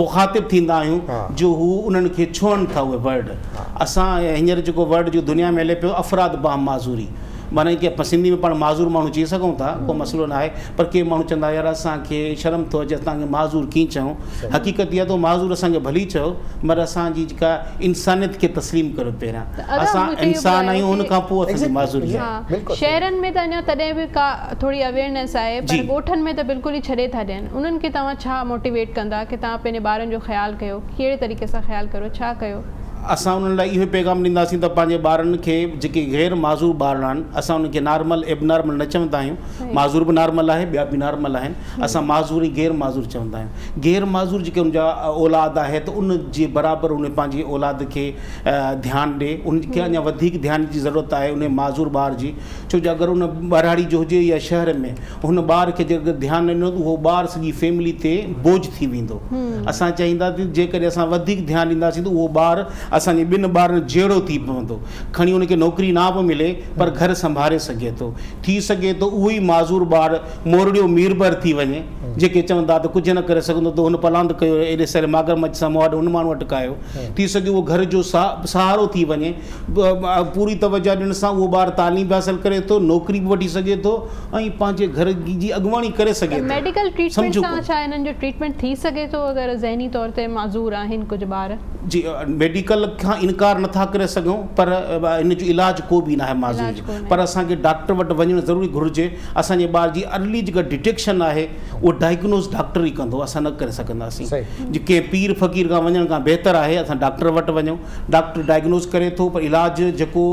मुख़ातिब थींदा आहियूं जो हू उन्हनि खे छुअनि था उहे वर्ड असां हींअर जेको वर्ड जो दुनिया में हले पियो अफ़राद बाम माज़ूरी माना की सिंधी में पाण माज़ूर माण्हू चई सघूं था को मसइलो न आहे पर के माण्हू चवंदा यार असांखे शर्म थो अचे असांखे माज़ूर कीअं चऊं हक़ीक़त इहा त माज़ूर असांखे भली चओ पर असांजी जेका इंसानियत खे तस्लीम करो पहिरियां असां इंसान आहियूं हुन खां पोइ असांजी माज़ूरी आहे शहरनि में त अञा तॾहिं बि का थोरी अवेयरनेस आहे पर ॻोठनि में त बिल्कुलु ई छॾे था ॾियनि उन्हनि खे तव्हां छा मोटिवेट कंदा की तव्हां पंहिंजे ॿारनि जो ख़्यालु कयो कहिड़े तरीक़े सां ख़्यालु करो छा कयो असां उन्हनि लाइ इहो पैगाम ॾींदासीं त पंहिंजे ॿारनि खे जेके ग़ैर माज़ूर ॿार आहिनि असां उनखे नॉर्मल एबनॉर्मल न चवंदा आहियूं माज़ूर बि नॉर्मल आहे ॿिया बि नॉर्मल आहिनि असां माज़ूर ऐं ग़ैर माज़ूर चवंदा आहियूं ग़ैर माज़ूर जेके उनजा औलाद आहे त उन जे बराबरि उन पंहिंजी औलाद खे ध्यानु ॾिए उनखे अञा वधीक ध्यान जी ज़रूरत आहे उन माज़ूर ॿार जी छो जो अगरि उन ॿारहाड़ी जो हुजे या शहर में हुन ॿार खे जेकर ध्यानु ॾिनो त उहो ॿार सॼी फैमिली ते बोझ थी वेंदो असां चाहींदासीं जेकॾहिं असां वधीक ध्यानु ॾींदासीं त उहो ॿार असांजे ॿिनि ॿारनि जहिड़ो थी पवंदो खणी उनखे नौकिरी न बि मिले पर घर संभाले सघे थो उहो ई माज़ूर ॿार मोरड़ियो मीरबर थी वञे जेके चवंदा त कुझु न करे सघंदो त हुन पलांद कयो एॾे सारे मागरमच्छ सां मूं वटि हुन माण्हू अटकायो थी सघे उहो घर जो सहारो थी वञे पूरी तवजो ॾियण सां उहो ॿार तालीम बि हासिलु करे थो नौकिरी बि वठी सघे थो ऐं पंहिंजे घर जी अॻुवाणी करे सघे थो मेडिकल ट्रीटमेंट सां छा इन्हनि जो ट्रीटमेंट थी सघे थो अगरि ज़हनी तौर ते माज़ूर आहिनि कुझु ॿार जी मेडिकल खां इनकार नथा करे सघूं पर इन जो इलाज को बि न आहे माज़ूर जो पर असांखे डॉक्टर वटि वञणु ज़रूरी घुरिजे असांजे ॿार जी अर्ली जेका डिटेक्शन आहे उहो डायग्नोस डॉक्टर ई कंदो असां न करे सघंदासीं जेके पीर फ़क़ीर खां वञण खां बहितर आहे असां डॉक्टर वटि वञूं डॉक्टर डायग्नोस करे थो पर इलाज जेको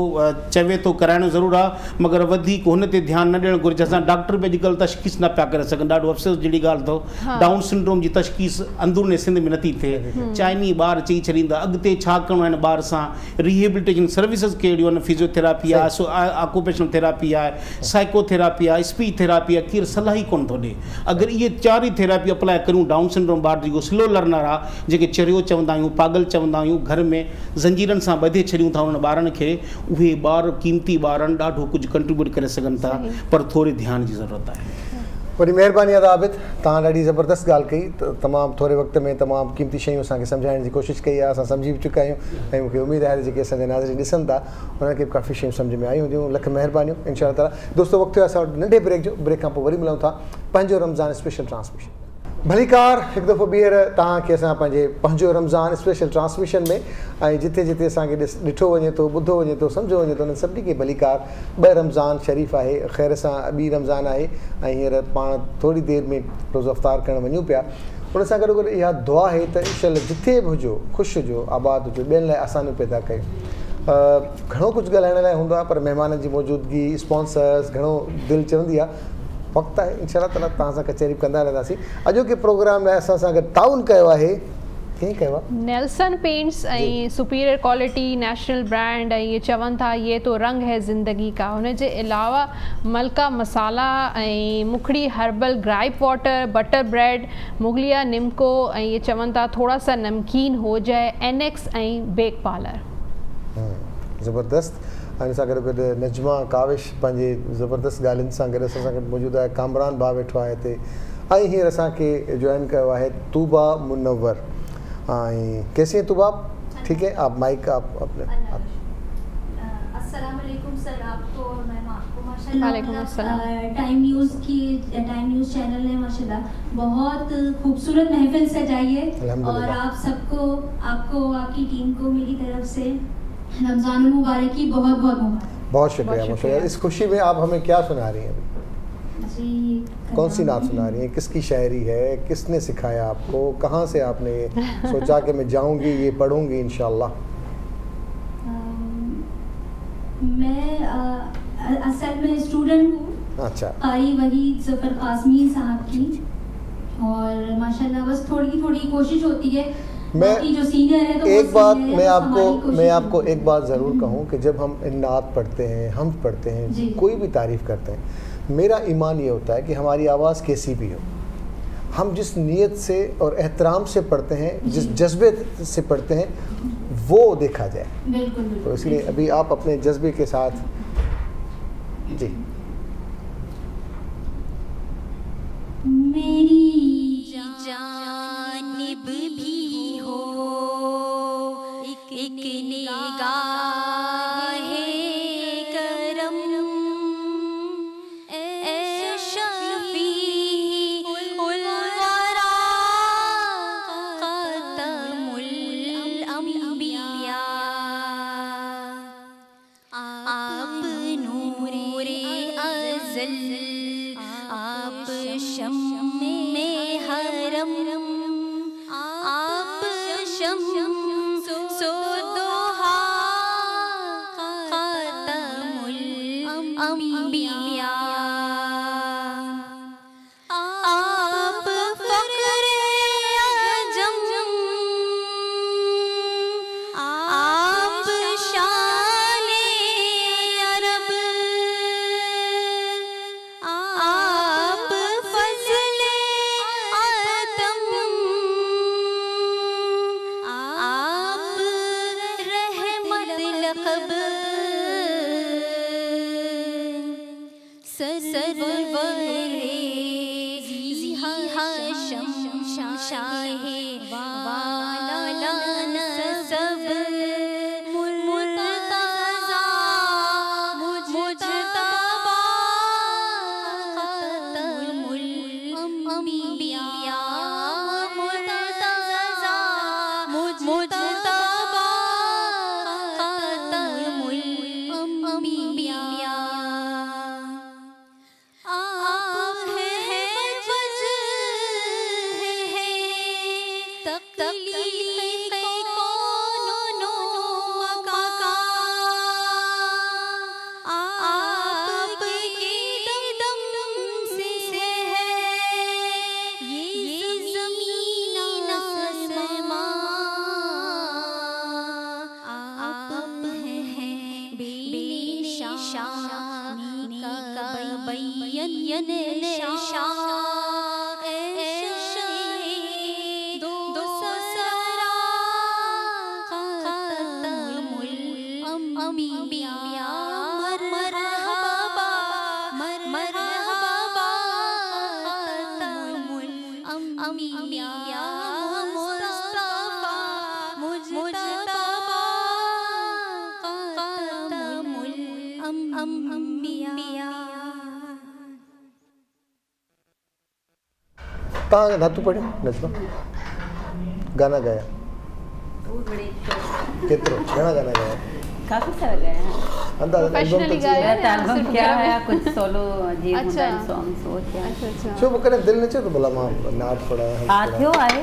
चवे थो कराइणो ज़रूरु आहे मगर वधीक हुन ते ध्यानु न ॾियणु घुरिजे असां डॉक्टर बि अॼुकल्ह तशख़ीस न पिया करे सघनि ॾाढो अफ़सोस जहिड़ी ॻाल्हि अथव डाउन सिंड्रोम जी तशख़ीस अंदरूनी सिंध में नथी थिए चाइनी ॿार चई छॾींदा अॻिते छा करिणो आहे हिन ॿार सां रिहेबिलिटेशन सर्विसिस कहिड़ियूं आहिनि फिजियोथेरापी आहे ऑक्यूपेशनल थेरापी आहे साइकोथेरापी आहे स्पीच थेरापी आहे केरु सलाह ई कोन थो ॾिए अगरि इहे चारि ई थेरापी अप्लाई करियूं डाउन सिंड्रोम ॿार जेको स्लो लर्नर आहे जेके चरियो चवंदा आहियूं पागल चवंदा आहियूं घर में ज़ंजीरनि सां ॿधे छॾियूं था उन्हनि ॿारनि खे उहे ॿार क़ीमती ॿार आहिनि ॾाढो कुझु कंट्रीब्यूट करे सघनि था पर थोरे ध्यान जी ज़रूरत आहे वॾी महिरबानी आहे आबिद तव्हां ॾाढी ज़बरदस्त ॻाल्हि कई त तमामु थोरे वक़्त में तमामु क़ीमती शयूं असांखे सम्झाइण जी कोशिशि कई आहे असां सम्झी बि चुका आहियूं ऐं मूंखे उमेदु आहे जेके असांजा नाज़रीन ॾिसनि था उन्हनि खे बि काफ़ी शयूं सम्झ में आयूं हूंदियूं लख महिरबानियूं इनशा ताला दोस्तो वक़्तु असां वटि नंढे ब्रेक खां पोइ वरी मिलूं था पंहिंजो रमज़ान स्पेशल ट्रांसमिशन भलीकार हिकु दफ़ो ॿीहर तव्हांखे असां पंहिंजो रमज़ान स्पेशल ट्रांसमिशन में ऐं जिथे जिथे असांखे ॾिठो वञे थो ॿुधो वञे थो सम्झो वञे थो उन्हनि सभिनी खे भलीकार 2 रमज़ान शरीफ़ आहे ख़ैर सां ॿी रमज़ान आहे ऐं हींअर पाण थोरी देरि में रोज़ो अफ़्तार करणु वञूं पिया उन सां गॾो गॾु इहा दुआ आहे त इंशाअल्लाह जिथे बि हुजो ख़ुशि हुजो आबाद हुजो ॿियनि लाइ आसानियूं पैदा कयूं घणो कुझु ॻाल्हाइण लाइ हूंदो आहे पर महिमाननि जी मौजूदगी स्पॉन्सर्स घणो दिलि चवंदी आहे वक़्तु आहे इंशा ताला तव्हां सां कचहरी कंदा रहंदासीं अॼोके प्रोग्राम लाइ असां सां गॾु ताउन कयो आहे कंहिं कयो नेल्सन पेंट्स ऐं सुपीरियर क्वालिटी नेशनल ब्रांड ऐं ये चवनि था ये तो रंग है ज़िंदगी का। हुन जे अलावा मलका मसाला ऐं Mukhdi herbal gripe water butter bread Mughlia Nimko ऐं ये चवनि था थोड़ा सा नमकीन हो जाए एनेक्स ऐं बेक पार्लर। ज़बरदस्त। ऐं सां गॾु गॾु नजमा काविश पंहिंजे ज़बरदस्त ॻाल्हियुनि सां गॾु असां सां गॾु मौजूदु आहे। कामरान भाउ वेठो आहे हिते ऐं हींअर असांखे जॉइन कयो आहे तूबा मुनव्वर। कैसे हैं तुबा? ठीक है, आप माइक आप अपने। अस्सलाम वालेकुम सर, आपको और मैम आपको माशाल्लाह। वालेकुम अस्सलाम। टाइम न्यूज़ चैनल ने माशाल्लाह बहुत खूबसूरत महफिल सजाई है और आप सबको आपको आपकी टीम को मेरी तरफ से रमज़ान मुबारक की बहुत बहुत मुबारक। बहुत शुक्रिया, बहुत शुक्रिया। इस खुशी में आप हमें क्या सुना रही हैं? कौन सी नात सुना रही हैं? किसकी शायरी है? किसने सिखाया आपको? कहाँ से आपने सोचा कि मैं जाऊंगी ये पढ़ूंगी इंशाल्लाह? मैं असल में स्टूडेंट हूँ। अच्छा। कारी वहीद ज़फ़र काज़मी साहब की और माशाल्लाह बस थोड़ी थोड़ी कोशिश होती है। मैं जो सीनियर है तो एक बात मैं आपको एक बात ज़रूर कहूँ कि जब हम इन नात पढ़ते हैं, हम पढ़ते हैं, कोई भी तारीफ़ करते हैं, मेरा ईमान ये होता है कि हमारी आवाज़ कैसी भी हो, हम जिस नीयत से और एहतराम से पढ़ते हैं, जिस जज्बे से पढ़ते हैं, वो देखा जाए। बिल्कुल। तो इसलिए अभी आप अपने जज्बे के साथ जी। मेरी जानिब भी हो एक निगाह कहाँ धातु पढ़े नजमा गाना गाया केतरो गाना गाना गाया काफी सारा गाया है अंदाज़ा प्रोफेशनली गाया है एल्बम क्या है कुछ सोलो जी सॉन्ग्स हो क्या अच्छा छो वो करे दिल नचे तो भला मां नाट पढ़ा आथियो आहे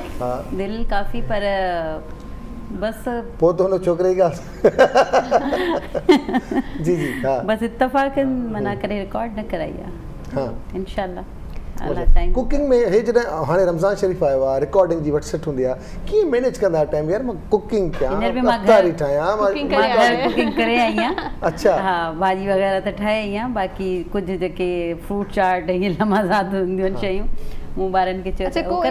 दिल काफी पर बस पो तो नो छोकरे का जी जी हां बस इत्तेफाक मना करे रिकॉर्ड न कराइया हां इंशाल्लाह कुकिंग में हे जॾहिं हाणे रमज़ान शरीफ़ आयो आहे, रिकॉर्डिंग जी वटसठ हूंदी आहे, कीअं मैनेज कंदा टाइम? यार मां कुकिंग कयां, अफ़्तारी ठाहियां, कुकिंग करे आई आहियां। अच्छा, हा, भाॼी वग़ैरह त ठाहे आई आहियां, बाक़ी कुझु जेके फ्रूट चाट हीअं लमाज़ात हूंदियूं आहिनि शयूं मूं ॿारनि खे चयो। अच्छा, को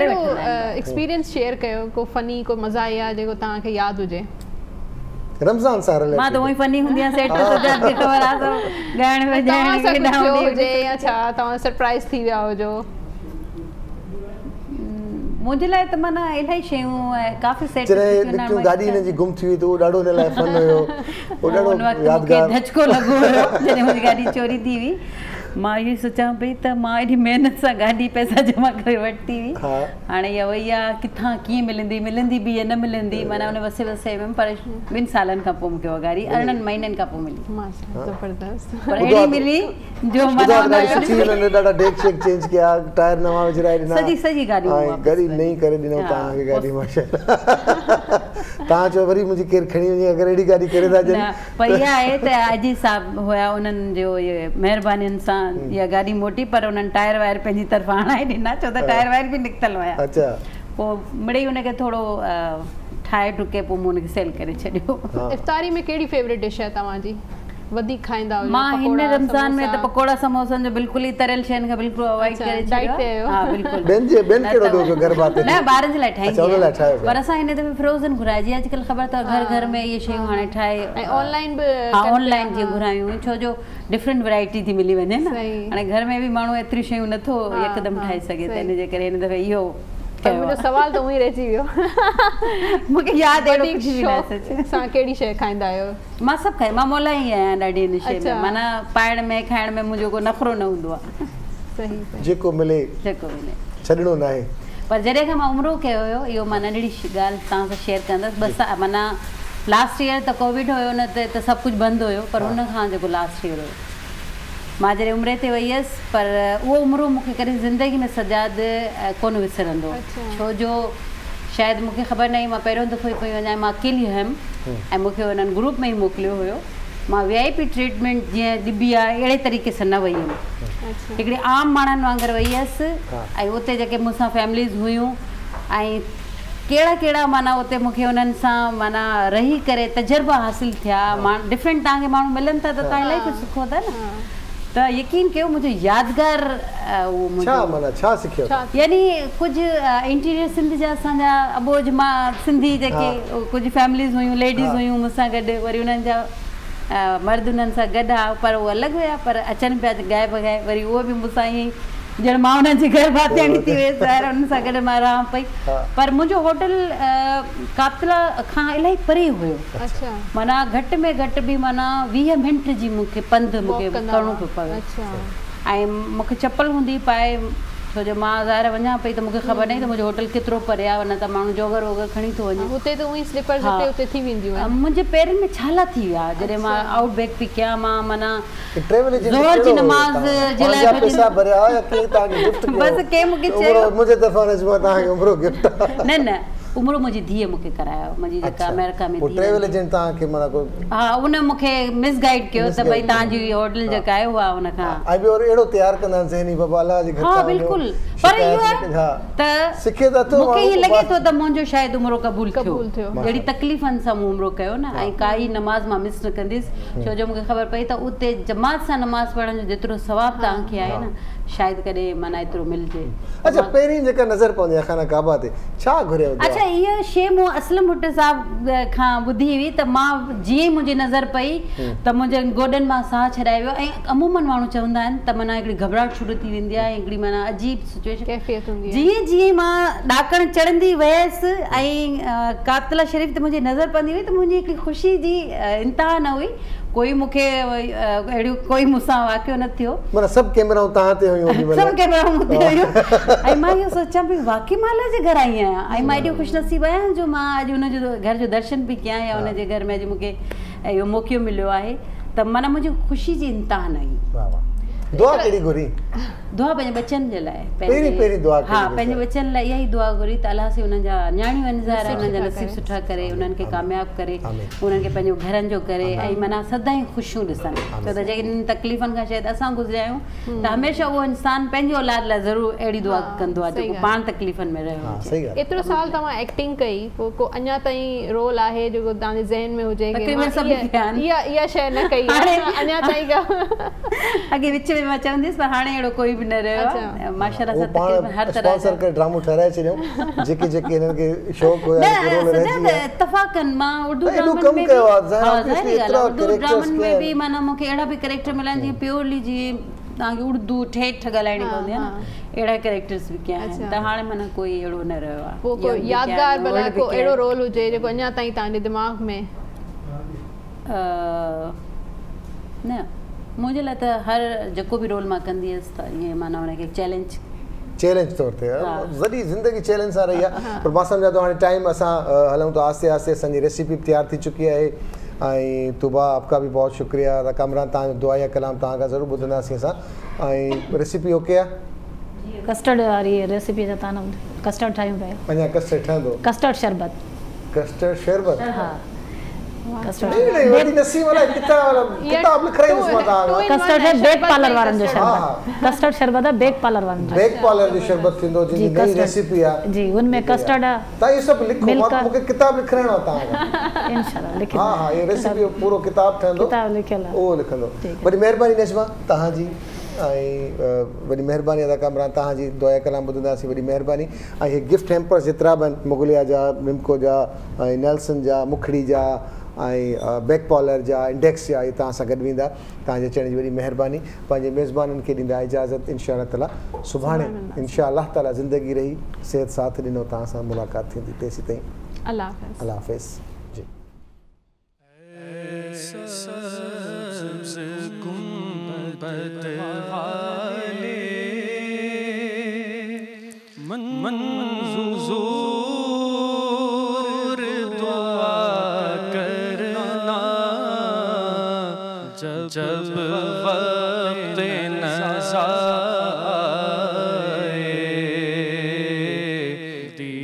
एक्सपीरियंस शेयर कयो, को फनी, को मज़ा या जेको तव्हांखे यादि हुजे? रमज़ान सां रिलेटेड। मां त उहो ई फनी हूंदी आहियां, सेट सुजात खे ख़बर आहे सब ॻाइण में ॼाइण हुजे या छा तव्हां सरप्राइज़ थी विया हुजो? मुंहिंजे लाइ त माना इलाही शयूं काफ़ी सेट जॾहिं गाॾी हिन जी गुम थी हुई त उहो ॾाढो हिन लाइ फन हुयो, उहो ॾाढो यादगार धचको लॻो हुयो जॾहिं मुंहिंजी गाॾी चोरी थी हुई। मां इहो सोचां पई त मां एॾी महिनत सां गाॾी पैसा जमा करे वरिती हुई, हाणे इहा वई आहे किथां कीअं मिलंदी बि या न मिलंदी, माना उन वसे में। पर 2 सालनि खां पोइ मूंखे उहा गाॾी 18 महीननि खां पोइ मिली। ज़बरदस्त, पर अहिड़ी मिली जो ॾाढा डेक शेक चेंज कया, टायर नवां विझराए ॾिना, सॼी गाॾी नई करे ॾिनो तव्हांखे गाॾी। माशाअल्लाह, तव्हां चयो वरी मुंहिंजी केरु खणी वञे अगरि अहिड़ी गाॾी करे था ॾियनि। पर इहा आहे त अजी साहब हुया, उन्हनि जो इहे महिरबानियुनि सां इहा गाॾी मोटी, पर उन्हनि टायर वायर पंहिंजी तरफ़ां हणाए ॾिना, छो त टायर वायर बि निकितल हुया। अच्छा, पोइ मिड़ई हुनखे थोरो ठाहे टुके पोइ मूं हुनखे सेल करे छॾियो। इफ़्तारी में कहिड़ी फेवरेट डिश आहे तव्हांजी, वधीक खाईंदा हुजो? मां हिन रमज़ान में त पकोड़ा समोसनि जो बिल्कुलु ई तरियल शयुनि खे बिल्कुलु अवॉइड करे छॾियो। हा, बिल्कुलु। ॿियनि कहिड़ो ॾियो घर बात? न, ॿारनि जे लाइ ठाहींदी, पर असां हिन दफ़े फ्रोज़न घुराए, जीअं अॼुकल्ह ख़बर अथव घर में इहे शयूं हाणे ठाहे ऐं ऑनलाइन बि। हा, ऑनलाइन जीअं घुरायूं, छो जो डिफरेंट वैरायटी थी मिली वञे न, हाणे घर में बि माण्हू एतिरी शयूं नथो यकदमि ठाहे सघे, त इन जे करे हिन दफ़े इहो मुंहिंजो सवाल त उहो ई रहिजी वियो। मूंखे यादि आहे तव्हां कहिड़ी शइ खाईंदा आहियो? मां सभु खाई, मां मोला ई आहियां ॾाढी हिन शइ में, माना पाइण में खाइण में मुंहिंजो को नख़रो न हूंदो आहे। सही, जेको मिले छॾिणो न आहे। पर जॾहिं खां मां उमिरो कयो हुयो, इहो मां नंढड़ी ॻाल्हि तव्हां सां शेयर कंदसि, बसि माना लास्ट ईयर त कोविड हुयो न, त सभु कुझु बंदि हुयो, पर हुन खां जेको लास्ट ईयर हुयो मां जॾहिं उमिरि ते वई हुयसि, पर उहो उमिरो मूंखे कॾहिं ज़िंदगी में सजाद कोन विसरंदो, छो जो शायदि मूंखे ख़बर न हुई, मां पहिरियों दफ़ो ई पई वञा, मां अकेली हुयमि ऐं मूंखे हुननि ग्रुप में ई मोकिलियो हुयो। मां VIP ट्रीटमेंट जीअं ॾिबी आहे अहिड़े तरीक़े सां न वई हुयमि, हिकिड़ी आम माण्हुनि वांगुरु वई हुयसि, ऐं उते जेके मूंसां फैमिलीज़ हुयूं ऐं कहिड़ा माना उते मूंखे उन्हनि सां माना रही करे तजुर्बा हासिलु थिया। डिफरेंट तव्हांखे माण्हू मिलनि था त तव्हां इलाही कुझु सिखो था न, त यकीन कयो मुंहिंजो यादगार यानी कुझु इंटीरियर सिंध जा असांजा अबोज मां सिंधी जेके कुझु फैमिलीज़ हुयूं, लेडीज़ हुयूं मूंसां गॾु, वरी उन्हनि जा मर्द उन्हनि सां गॾु आहे, पर उहे अलॻि हुया, पर अचनि पिया गाइब गाइब, वरी उहो बि मूंसां ईअं ॼण मां उन्हनि जी घर भातियाणी थी वियसि, उन्हनि सां गॾु मां रहां पई। पर मुंहिंजो होटल कातला खां इलाही परे हुयो, माना घटि में घटि बि माना 20 मिंट जी मूंखे पंधु मूंखे करिणो पियो पवे, ऐं मूंखे चपल हूंदी पाए, छो जो मां ज़ाहिर वञा पई त मूंखे ख़बर न त मुंहिंजो होटल केतिरो परे आहे, न त माण्हू जोगर वोगर खणी थो वञे, हुते त उहे स्लीपर्स हुते थी वेंदियूं आहिनि। मुंहिंजे पेरनि में छाला थी विया जॾहिं मां आउट बैक पई कयां, मां माना ज़ोर जी नमाज़ जे लाइ पैसा भरिया या के तव्हांखे गिफ्ट कयो? बस के मूंखे चयो मुंहिंजे तरफ़ां तव्हांखे उमिरो गिफ्ट न उमिरो मुंहिंजी धीअ मूंखे करायो, मुंहिंजी जेका अमेरिका में ट्रेवल एजेंट तव्हांखे माना को हा, उन मूंखे मिसगाइड कयो त भई तव्हांजी होटल जेका आहे उहा उन खां ऐं ॿियो अहिड़ो तयारु कंदा आहिनि ज़हनी बाबा अलाह जे घर। हा बिल्कुलु, पर इहो आहे त सिखे त थो, मूंखे ईअं लॻे थो त मुंहिंजो शायदि उमिरो क़बूल थियो, जहिड़ी तकलीफ़नि सां मूं उमिरो कयो न, ऐं काई नमाज़ मां मिस न कंदसि, छो जो मूंखे ख़बर पई त उते जमात सां नमाज़ पढ़ण जो जेतिरो सवाबु तव्हांखे आहे न, शायदि कॾहिं माना एतिरो मिलजे। अच्छा, पहिरीं जेका नज़र पवंदी आहे खाना काबा ते छा घुरियो? अच्छा, इहा शइ मूं असलम भुट्ट साहब खां ॿुधी हुई, त मां जीअं ई मुंहिंजी नज़र पई त मुंहिंजे गोॾनि मां साह छॾाए वियो, ऐं अमूमन माण्हू चवंदा आहिनि त माना हिकिड़ी घबराहट शुरू थी वेंदी आहे, हिकिड़ी माना अजीब सिचुएशन कैफ़ियत हूंदी आहे। जीअं मां ॾाकण चढ़ंदी वियसि ऐं कातला शरीफ़ ते मुंहिंजी नज़र पवंदी हुई, त मुंहिंजी हिकिड़ी ख़ुशी जी इंतिहा न हुई, कोई मूंखे अहिड़ियूं कोई मूंसां वाक़ियो न थियो, माना सभु कैमराऊं तव्हां ते हुयूं, सभु कैमराऊं मूं ते हुयूं, ऐं मां इहो सोचां पई वाक़ई मां अलाह जे घर आई आहियां, ऐं मां एॾो ख़ुशनसीबु आहियां जो मां अॼु हुनजो घर जो दर्शन बि कयां, या हुनजे घर में अॼु मूंखे इहो मौक़ो मिलियो आहे, त माना मुंहिंजी ख़ुशी जी इंतिहा न हुई। दुआ कहिड़ी घुरी? दुआ पंहिंजे बचनि जे लाइ, पहिरीं दुआ हा पंहिंजे बचनि लाइ इहा ई दुआ घुरी त अलाह से उन्हनि जा न्याणियूं आहिनि ज़ाहिर आहे, उन्हनि जा नसीब सुठा करे, उन्हनि खे कामयाबु करे, उन्हनि खे पंहिंजो घरनि जो करे, ऐं माना सदाईं ख़ुशियूं ॾिसनि। छो त जेकॾहिं तकलीफ़ुनि खां शायदि असां गुज़रिया आहियूं त हमेशह उहो इंसानु पंहिंजे औलाद लाइ ज़रूरु अहिड़ी दुआ कंदो आहे जेको पाण तकलीफ़ुनि में रहियो। एतिरो साल तव्हां एक्टिंग कई, पोइ को अञा ताईं रोल आहे जेको तव्हांजे ज़हन में हुजे इहा शइ न कई अञा ताईं का? अॻे विच में मां चवंदी हुअसि पर हाणे अहिड़ो कोई बि न रहियो आहे। माशाअल्लाह सां तकरीबन हर तरह स्पॉन्सर के ड्रामो ठहराए छॾियो जेके हिननि खे शौक़ हुया रोल रहजी विया। इत्तफ़ाक़न मां उर्दू ड्रामनि में उर्दू ड्रामनि में बि माना मूंखे अहिड़ा बि कैरेक्टर मिला जीअं प्योरली जीअं तव्हांखे उर्दू ठेठ ॻाल्हाइणी पवंदी आहे न, अहिड़ा कैरेक्टर्स बि कया आहिनि। त हाणे माना कोई अहिड़ो न रहियो आहे। पोइ कोई यादगार भला को अहिड़ो रोल हुजे जेको अञा ताईं तव्हांजे दिमाग़ में? न मुंहिंजे लाइ त हर जेको बि रोल मां कंदी हुअसि त ईअं माना हुनखे चैलेंज तौर ते वॾी ज़िंदगी चैलेंज सां रही आहे। पर मां सम्झा थो हाणे टाइम असां हलूं था आस्ते आस्ते, असांजी रेसिपी तयारु थी चुकी आहे। ऐं तुबा आपका भी बहुत शुक्रिया। त कामरान तव्हांजो दुआ या कलाम तव्हां खां ज़रूरु ॿुधंदासीं असां। ऐं रेसिपी ओके आहे? कस्टर्ड वारी रेसिपी जा तव्हां कस्टर्ड ठाहियूं पिया। अञा कस्टर्ड ठहंदो? कस्टर्ड शरबत। कस्टर्ड शरबत? हा कस्टर्ड है बेक पार्लर वारनि जो शरबत। कस्टर्ड शरबत है बेक पार्लर वारनि जो। बेक पार्लर जो शरबत थींदो जी, नई रेसिपी आहे जी। उनमें कस्टर्ड आहे। तव्हां ये सब लिखो, मूंखे किताब लिखणो आहे तव्हां इंशाल्लाह लिखो। हा हा ये रेसिपी पूरो किताब ठहंदो, किताब लिखियल आहे, ओ लिखंदो। वॾी महिरबानी नजमा तव्हांजी, ऐं वॾी महिरबानी अदा कामरान तव्हांजी। दुआ कलाम ॿुधंदासीं, वॾी महिरबानी। ऐं इहे गिफ्ट हैम्पर्स जेतिरा बि आहिनि, मुगलिया जा, मिमको जा, ऐं नेल्सन जा, मुखड़ी जा, ऐं बैक पॉलर जा, इंडेक्स जा, इहे तव्हां सां गॾु वेंदा। तव्हांजे अचण जी वॾी महिरबानी। पंहिंजे मेज़बाननि खे ॾींदा इजाज़त। इंशा अल्लाह ताला सुभाणे इंशा अल्लाह ताला ज़िंदगी रही, सेहत साथ ॾिनो, तव्हां सां मुलाक़ात थींदी। तेसीं ताईं अल्लाह हाफ़िज़ जी। जब वक्त नज़ा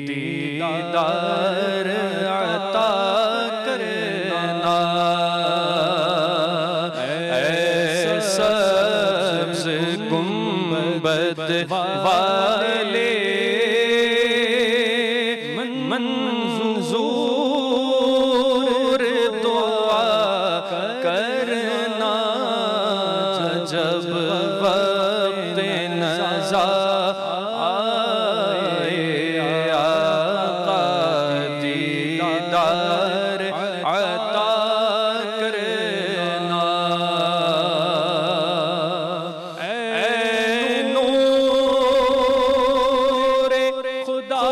दीदार अता करना, ऐ सब्ज़ गुंबद वाले मंजूर दुआ करना, जब वक्त नज़ा आए आका दीदार अता करना, ऐ नूर खुदा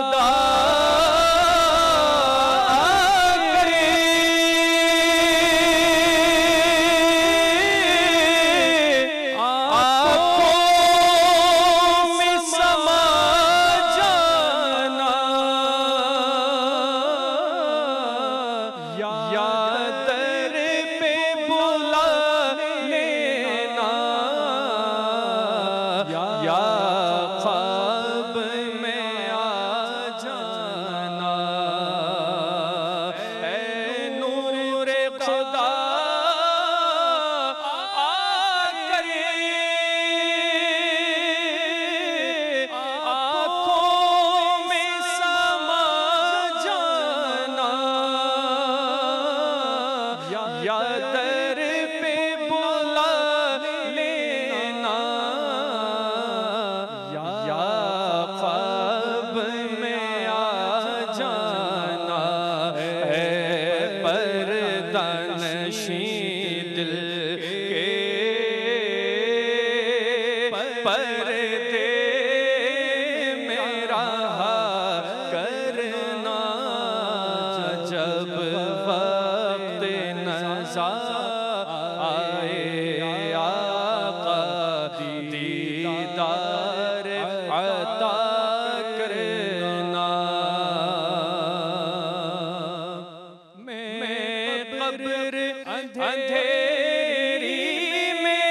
अंधेरी में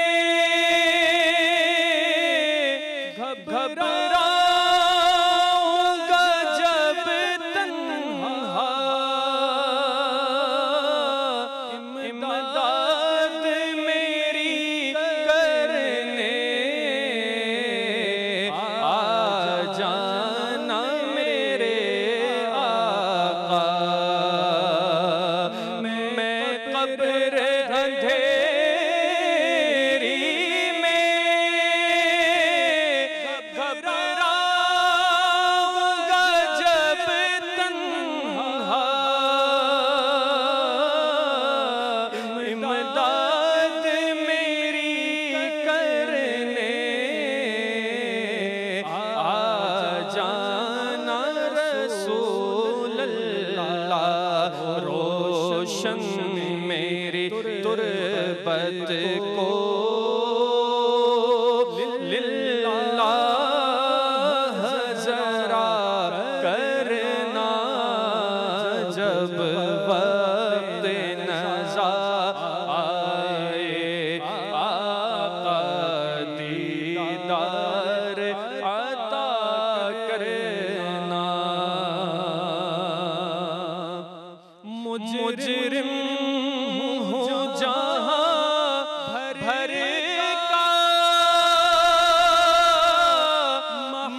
कब्र अंधेरी में घबराऊंगा जब तन्हा, इमदाद मेरी करने आ जाना रसूल अल्लाह, रोशन मेरी तुरबत को लिल्लाह जरा करना, जब वक्त नज़ा आए आका दीदार अता करना। मुजरिम हूँ जहाँ भर का,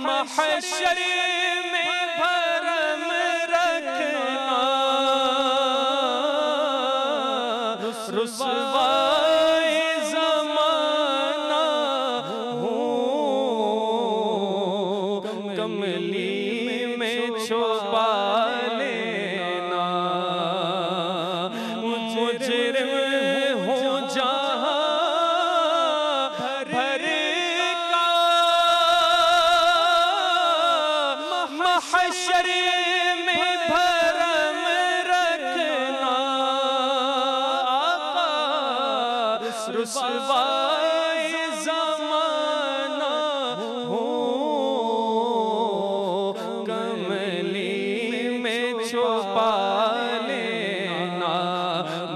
महशर में भरम रखना, रुसवाए ज़माना हूँ, कमली में छुपा लेना। मुजरिम हूँ जहाँ भर का, महशर में भरम रखना, आका रुसवाए ज़माना हूँ, कमली में छुपा लेना।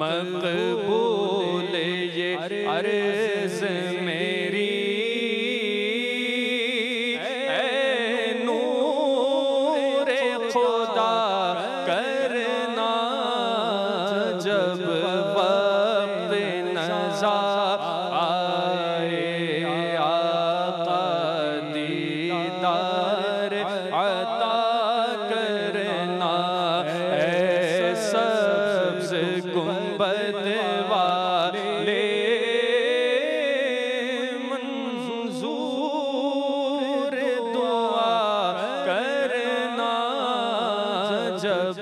मकबूल ये अर्ज़ मेरी ऐ नूरे खुदा करना, जब वक्त नज़ा आए आका दीदार अता करना। ऐ सब्ज़ गुंबद वाले मंजूर दुआ करना, जब